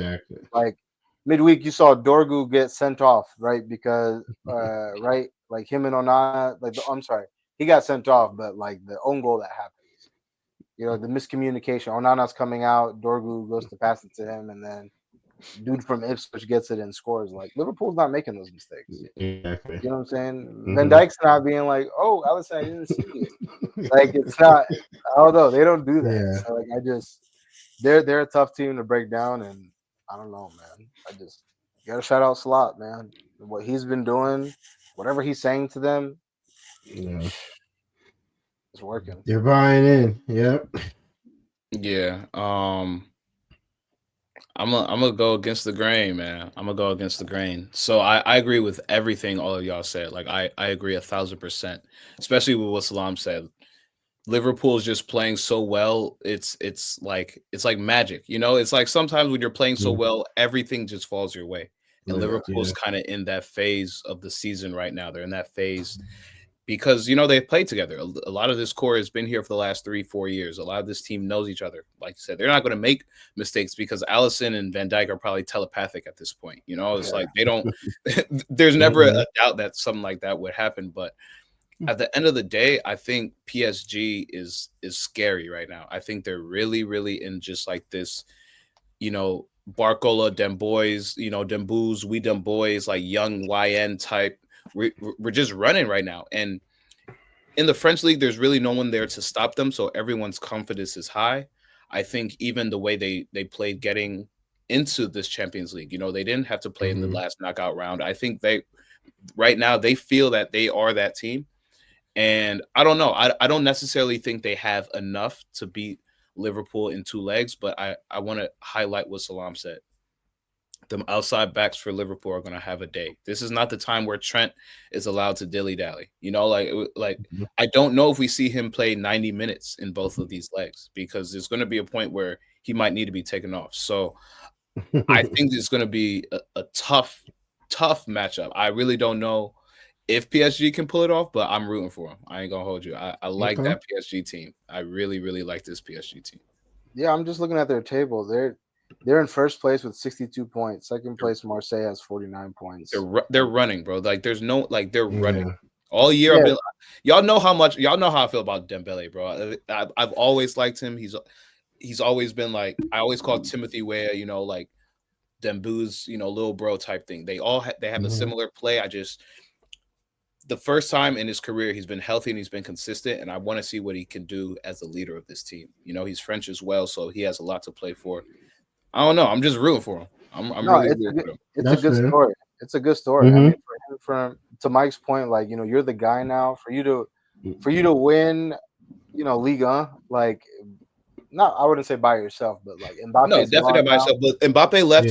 like midweek. You saw Dorgu get sent off, right? Because right, like him and Onana, I'm sorry, he got sent off, but like the own goal that happens, the miscommunication. Onana's coming out, Dorgu goes to pass it to him, and then dude from Ipswich gets it and scores. Like Liverpool's not making those mistakes. Exactly. You know what I'm saying? Van Dijk's not being like, "Oh, Alisson, I didn't see it." Like it's not. Although they don't do that. Yeah. So like they're a tough team to break down, and I don't know, man. You gotta shout out Slot, man. What he's been doing, whatever he's saying to them, Yeah, it's working. they're buying in. Yep. Yeah. I'm gonna go against the grain, man. I'm gonna go against the grain. So I agree with everything all of y'all said. Like I agree 1,000%, especially with what Salam said. Liverpool is just playing so well. It's like magic, It's like sometimes when you're playing so well, everything just falls your way. And Liverpool's kind of in that phase of the season right now. They're in that phase because they played together. A lot of this core has been here for the last 3-4 years. A lot of this team knows each other. Like you said, they're not going to make mistakes because Alisson and Van Dijk are probably telepathic at this point. It's like they don't. There's never a doubt that something like that would happen. But at the end of the day, I think PSG is scary right now. I think they're really, really in just like this, Barcola, them boys, them boos, we them boys, like young YN type. We're just running right now. And in the French league, there's really no one there to stop them. So everyone's confidence is high. I think even the way they played getting into this Champions League, they didn't have to play in the last knockout round. I think right now they feel that they are that team. And I don't know. I don't necessarily think they have enough to beat Liverpool in 2 legs, but I want to highlight what Salam said. The outside backs for Liverpool are going to have a day. This is not the time where Trent is allowed to dilly-dally. I don't know if we see him play 90 minutes in both of these legs because there's going to be a point where he might need to be taken off. So I think it's going to be a tough matchup. I really don't know if PSG can pull it off, but I'm rooting for him. I ain't going to hold you. I like that PSG team. I really, really like this PSG team. Yeah, I'm just looking at their table. They're in first place with 62 points. Second place, Marseille has 49 points. They're running, bro. Like there's no they're running all year. Yeah. Y'all know how I feel about Dembele, bro. I've always liked him. He's always been like I always call Timothy Weah, like Dembu's, little bro type thing. They have a similar play. The first time in his career he's been healthy and he's been consistent, and I want to see what he can do as the leader of this team. He's French as well, so he has a lot to play for. I don't know. I'm just rooting for him. It's a good story. It's a good story. I mean, to Mike's point, like you're the guy now. For you to win, Liga, like not I wouldn't say by yourself, but like Mbappe. No, definitely not by myself. But Mbappe left.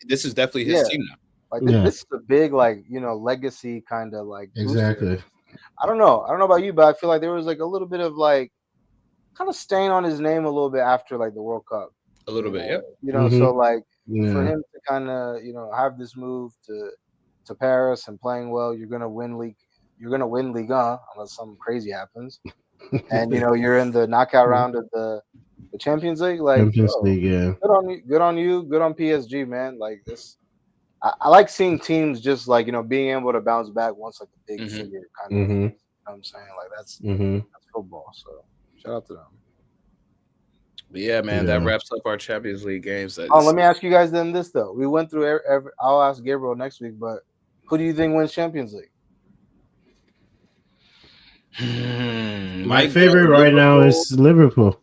This is definitely his team now. Like this is a big legacy kind of like exactly. Booster. I don't know about you, but I feel like there was like a little bit of like kind of stain on his name a little bit after like the World Cup. A little bit, yeah. So like for him to kind of have this move to Paris and playing well, you're gonna win Liga unless something crazy happens, and you're in the knockout round of the Champions League. Like Champions League, yeah. Good on you, good on PSG, man. Like this, I like seeing teams just like being able to bounce back once like a big figure kind of. You know what I'm saying? Like that's football. So shout out to them. But yeah, man, that wraps up our Champions League games. Let me ask you guys then this though. We went through I'll ask Gabriel next week, but who do you think wins Champions League? My favorite right now is Liverpool.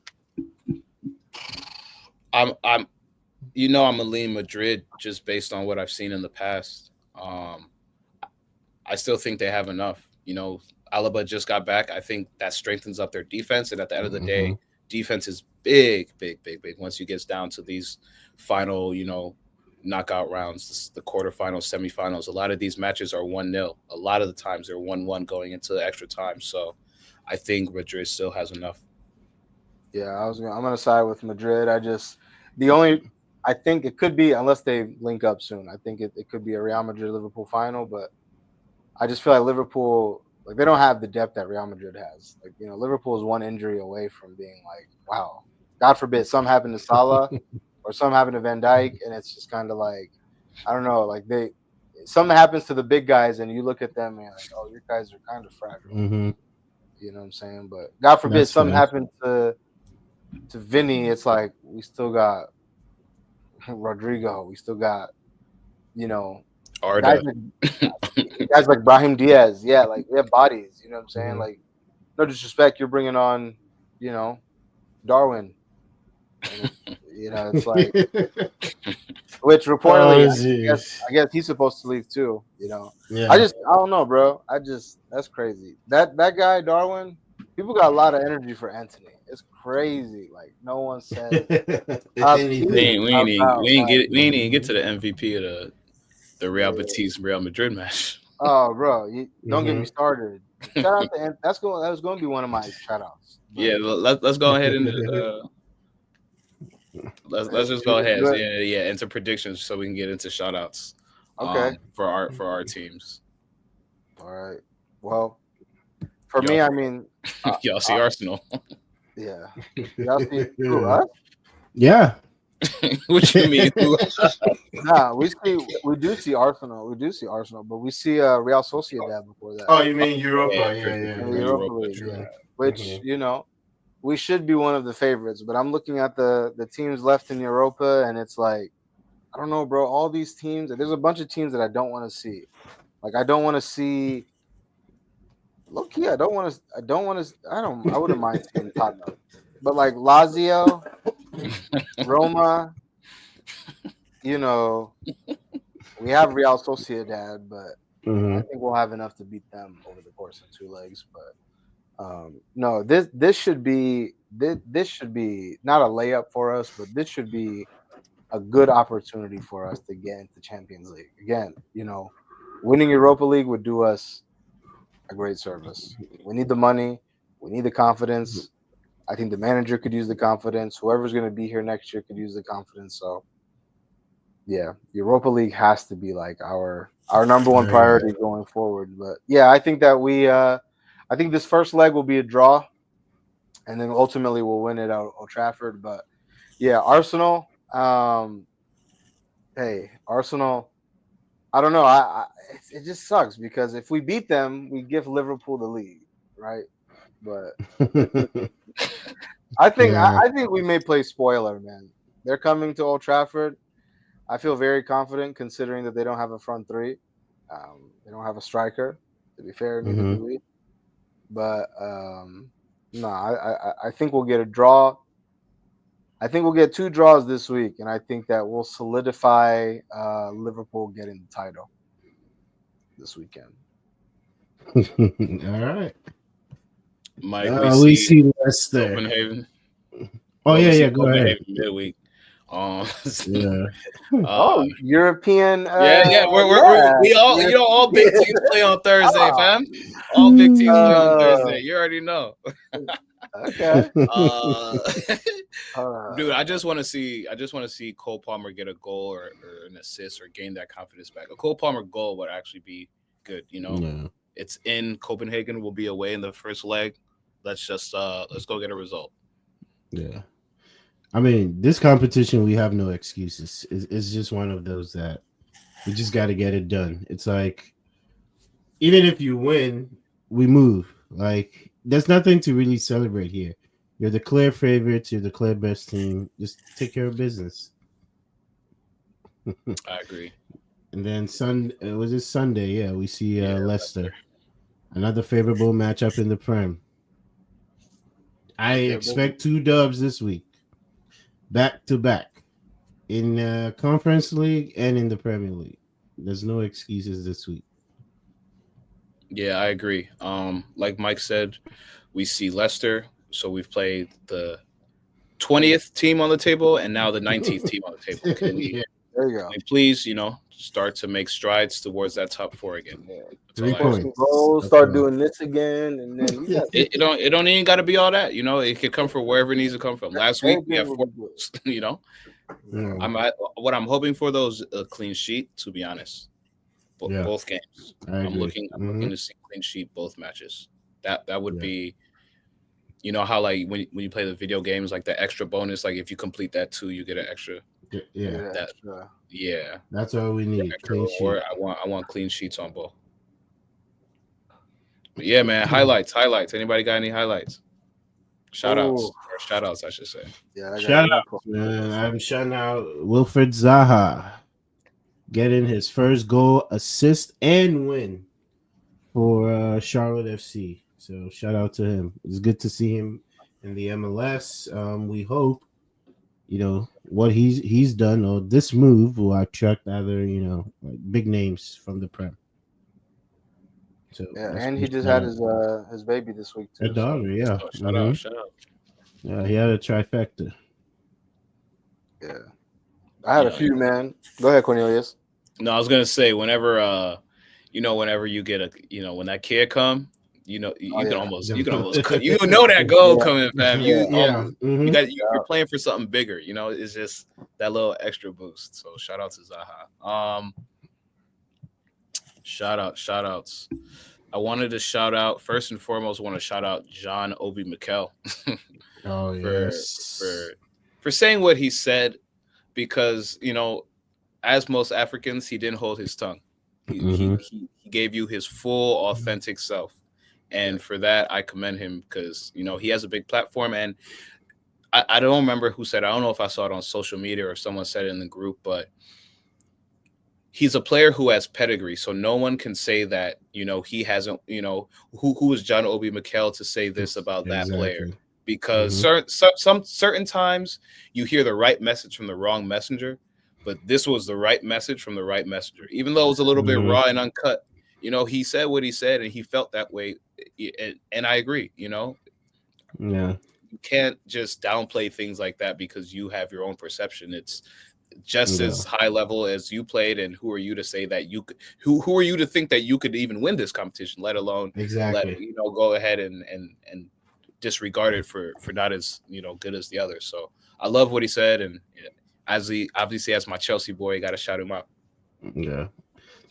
I'm gonna lean Madrid just based on what I've seen in the past. I still think they have enough. Alaba just got back. I think that strengthens up their defense, and at the end of the day, defense is big. Once you get down to these final, knockout rounds, the quarterfinals, semifinals, a lot of these matches are 1-0. A lot of the times they're 1-1 going into extra time. So I think Madrid still has enough. Yeah, I'm gonna side with Madrid. I think it could be, unless they link up soon, I think it could be a Real Madrid-Liverpool final, but I just feel like Liverpool, like they don't have the depth that Real Madrid has. Like, Liverpool is one injury away from being like, wow, God forbid something happened to Salah or something happened to Van Dijk, and it's just kind of like, I don't know, like something happens to the big guys and you look at them and you're like, oh, your guys are kind of fragile. You know what I'm saying? But God forbid something happened to Vinny, it's like we still got Rodrigo, we still got, Arda. guys like Brahim Diaz. Yeah, like we have bodies, you know what I'm saying? Like, no disrespect, you're bringing on, Darwin. And, it's like, which reportedly, I guess he's supposed to leave too. Yeah. I don't know, bro. That's crazy. That guy Darwin, people got a lot of energy for Anthony. It's crazy. Like no one said. We ain't even get to the MVP of the Real Betis Real Madrid match. Oh, bro, don't get me started. Shout out to that was going to be one of my shout outs. Yeah, let's go ahead and let's just go ahead. Yeah, into predictions so we can get into shout outs. Okay. For our teams. All right. Well, for me, I mean, Y'all see Arsenal. yeah. Y'all see who, us? Yeah. What you mean? Nah, we do see Arsenal. We do see Arsenal, but we see Real Sociedad before that. Oh, you mean Europa? Yeah, Yeah, for yeah. In for the yeah. Europa Europa, League, true. yeah. Which, we should be one of the favorites, but I'm looking at the teams left in Europa, and it's like, I don't know, bro. All these teams, there's a bunch of teams that I don't want to see. Like, I don't want to see. Low key, I don't want to. I don't want to. I wouldn't mind seeing Tottenham, but like Lazio, Roma, you know, we have Real Sociedad, but I think we'll have enough to beat them over the course of 2 legs. But no, this should be this should be not a layup for us, but this should be a good opportunity for us to get into Champions League again. Winning Europa League would do us a great service. We need the money. We need the confidence. I think the manager could use the confidence. Whoever's going to be here next year could use the confidence. So, yeah, Europa League has to be like our number one priority going forward. But yeah, I think that I think this first leg will be a draw, and then ultimately we'll win it at Old Trafford. But yeah, Arsenal. Hey, Arsenal. I don't know. It just sucks because if we beat them, we give Liverpool the lead, right? But I think we may play spoiler, man. They're coming to Old Trafford. I feel very confident considering that they don't have a front three. They don't have a striker. To be fair, neither do we. But no, I think we'll get a draw. I think we'll get 2 draws this week, and I think that we'll solidify Liverpool getting the title this weekend. All right. Mike, we see Leicester. Copenhagen. Oh, yeah, go Copenhagen ahead. midweek. Yeah. European. Yeah. We all all big teams play on Thursday, fam. All big teams play on Thursday. You already know. Okay. Dude, I just want to see Cole Palmer get a goal or an assist or gain that confidence back. A Cole Palmer goal would actually be good. It's in Copenhagen. We'll be away in the first leg. Let's go get a result. Yeah. I mean, this competition, we have no excuses. It's just one of those that we just got to get it done. It's like, even if you win, we move. Like, there's nothing to really celebrate here. You're the clear favorites. You're the clear best team. Just take care of business. I agree. And then was it Sunday? Yeah, we see Leicester. Another favorable matchup in the Prem. I expect 2 dubs this week. Back to back. In Conference League and in the Premier League. There's no excuses this week. Yeah, I agree. Like Mike said, we see Leicester. So we've played the 20th team on the table and now the 19th team on the table. Can we, there you go. Can we please, start to make strides towards that top 4 again? Yeah. 3 points. Goals, start doing this again, and then it don't even got to be all that. It could come from wherever it needs to come from. Last week we have 4 goals. What I'm hoping for though is a clean sheet. To be honest, both games. I'm looking to see clean sheet both matches. That would be. You know how like when you play the video games, like the extra bonus, like if you complete that 2, you get an extra. Yeah. That's all we need. Clean sheet. I want clean sheets on both. But yeah, man. Highlights. Anybody got any highlights? Shoutouts, I should say. Yeah, shout out. I'm shouting out Wilfred Zaha getting his first goal, assist, and win for Charlotte FC. So shout out to him. It's good to see him in the MLS. We hope, what he's done or this move will attract other, like big names from the Prem. So and he just had his baby this week too. A daughter, yeah. Shout out. Yeah, he had a trifecta. Yeah, I had a few, man. Go ahead, Cornelius. No, I was gonna say whenever you get when that kid come. You can almost you know that goal coming, fam. You're playing for something bigger. It's just that little extra boost. So shout out to Zaha. Shoutouts. I wanted to shout out first and foremost. Want to shout out John Obi Mikel Oh for yes. for for saying what he said because as most Africans, he didn't hold his tongue. He he Mm-hmm. he, he gave you his full authentic self, Yeah, and for that I commend him because he has a big platform. And I don't remember who said it. I don't know if I saw it on social media or if someone said it in the group, but he's a player who has pedigree, so no one can say that he hasn't. Who is John Obi Mikel to say this about that player? Exactly. Because Mm-hmm. some certain times you hear the right message from the wrong messenger, but this was the right message from the right messenger, even though it was a little bit Mm-hmm. raw and uncut. He said what he said, and he felt that way, and I agree. Yeah. You can't just downplay things like that because you have your own perception. It's just Yeah. as high level as you played, and who are you to say that you could who are you to think that you could even win this competition, let alone Exactly. go ahead and disregard it for not as good as the others. So I love what he said, and as he obviously as my Chelsea boy, got to shout him out. Yeah.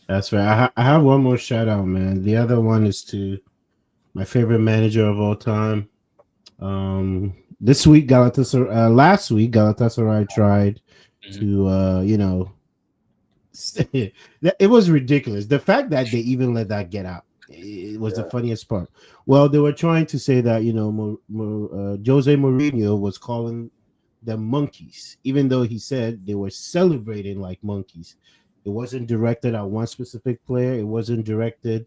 That's right. I have one more shout out, man. The other one is to my favorite manager of all time. This week Galatasaray, last week Galatasaray tried Mhm. to, it was ridiculous. The fact that they even let that get out, it was the yeah, funniest part. Well, they were trying to say that Jose Mourinho was calling them monkeys, even though he said they were celebrating like monkeys. It wasn't directed at one specific player. It wasn't directed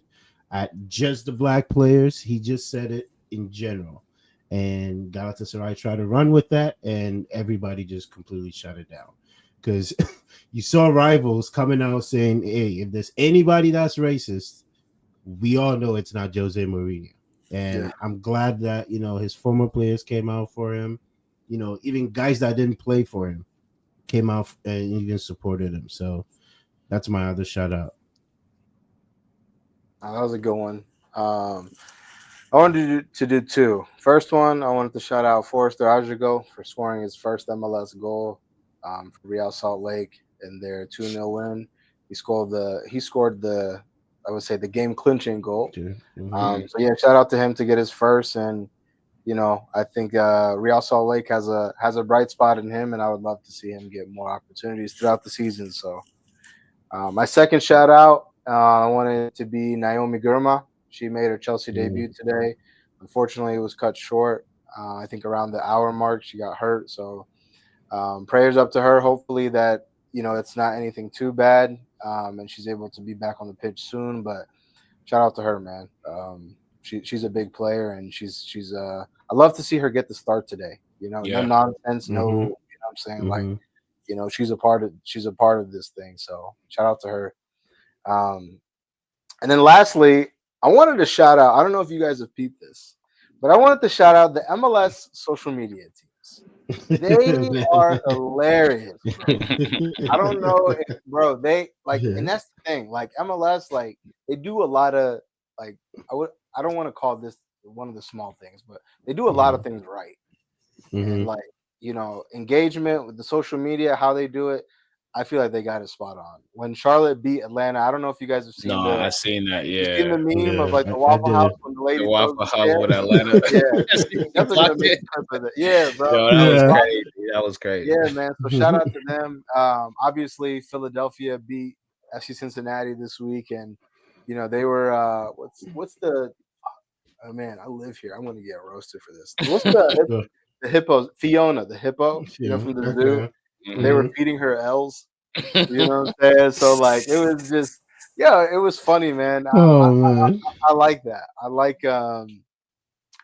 at just the black players. He just said it in general. And Galatasaray tried to run with that, and everybody just completely shut it down. Because you saw rivals coming out saying, "Hey, if there's anybody that's racist, we all know it's not Jose Mourinho." yeah. And I'm glad that his former players came out for him. Even guys that didn't play for him came out and even supported him. So that's my other shout out. That was a good one. Um, I wanted to do two. First one, I wanted to shout out Forrester Ajigo for scoring his first MLS goal for Real Salt Lake in their 2-0 win. He scored the I would say the game clinching goal. Mm-hmm. So yeah, shout out to him to get his first, and I think Real Salt Lake has a bright spot in him, and I would love to see him get more opportunities throughout the season. So my second shout out, I wanted it to be Naomi Girma. She made her Chelsea debut today. Unfortunately, it was cut short. I think around the hour mark, she got hurt. So prayers up to her. Hopefully that it's not anything too bad, and she's able to be back on the pitch soon. But shout out to her, man. She's a big player, and she's. I love to see her get the start today. No Yeah. nonsense, no. Mm-hmm. I'm saying, like, Mm-hmm. she's a part of this thing. So shout out to her. Um, and then lastly, I wanted to shout out. I don't know if you guys have peeped this, but I wanted to shout out the MLS social media teams. They are hilarious, bro. I don't know if, bro, they like, and that's the thing. Like MLS, like they do a lot of like I don't want to call this one of the small things, but they do a lot of things right. And Mm-hmm. like, engagement with the social media, how they do it, I feel like they got it spot on. When Charlotte beat Atlanta, I don't know if you guys have No, seen I seen that. you seen the Yeah, meme of Yeah, like the I Waffle House did. when the the lady throws Waffle the House chair. with Atlanta. Yeah, you He guys are gonna blocked make it. a clip of it. Yeah, bro. Yo, that was Yeah. crazy. That was crazy. Yeah, man. So shout out to them. Obviously, Philadelphia beat FC Cincinnati this week, and they were what's the oh man, I live here. I'm gonna get roasted for this. What's the hippo Fiona, the hippo, Yeah. from the zoo, Okay. and they were Mm-hmm. Mhm. feeding her L's. You know what I'm saying? So like it was just yeah, it was funny, man. Oh man, I like that.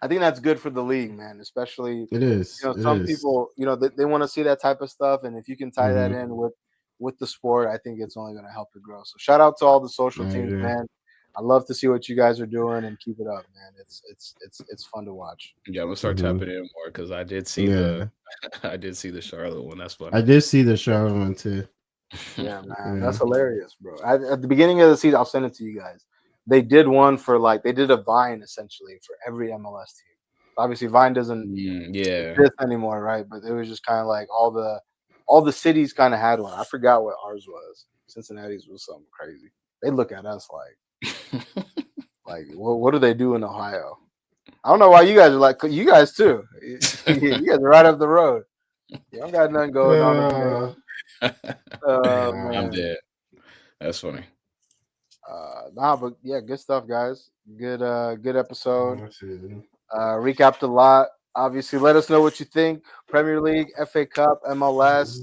I think that's good for the league, man. Especially, it is. It some is. people, they want to see that type of stuff, and if you can tie that Mm-hmm. in with the sport, I think it's only going to help it grow. So shout out to all the social I teams, agree. man. I love to see what you guys are doing, and keep it up, man. It's fun to watch. Yeah, I'm gonna start Mm-hmm. tapping in more because I did see the Yeah, I did see the Charlotte one. That's I funny. did see the Charlotte one too. Yeah, man, Yeah. that's hilarious, bro. At the beginning of the season, I'll send it to you guys. They did one for like they did a Vine essentially for every MLS team. Obviously, Vine doesn't Yeah. exist anymore, right? But it was just kind of like all the cities kind of had one. I forgot what ours was. Cincinnati's was something crazy. they look at us like what do they do in Ohio? I don't know why you guys are like you guys too. You guys are right up the road. You don't got nothing going on over there. I'm Man. dead. That's funny. Nah, but yeah, good stuff, guys. Good episode. Recapped a lot. Obviously, let us know what you think. Premier League, FA Cup, MLS,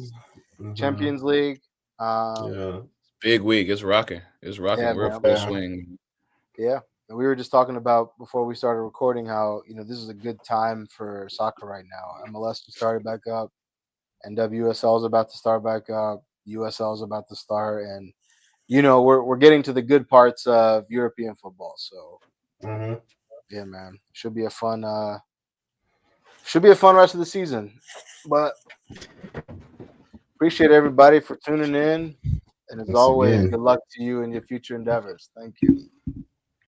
Champions League. Yeah. Big week. It's rocking. It's rocking. Yeah, We're man. full swing. Yeah. And we were just talking about before we started recording how, this is a good time for soccer right now. MLS just started back up, and WSL is about to start back up. USL is about to start, and we're getting to the good parts of European football. So yeah, man, should be a fun rest of the season. But appreciate everybody for tuning in, and as Once always, again. good luck to you in your future endeavors. Thank you.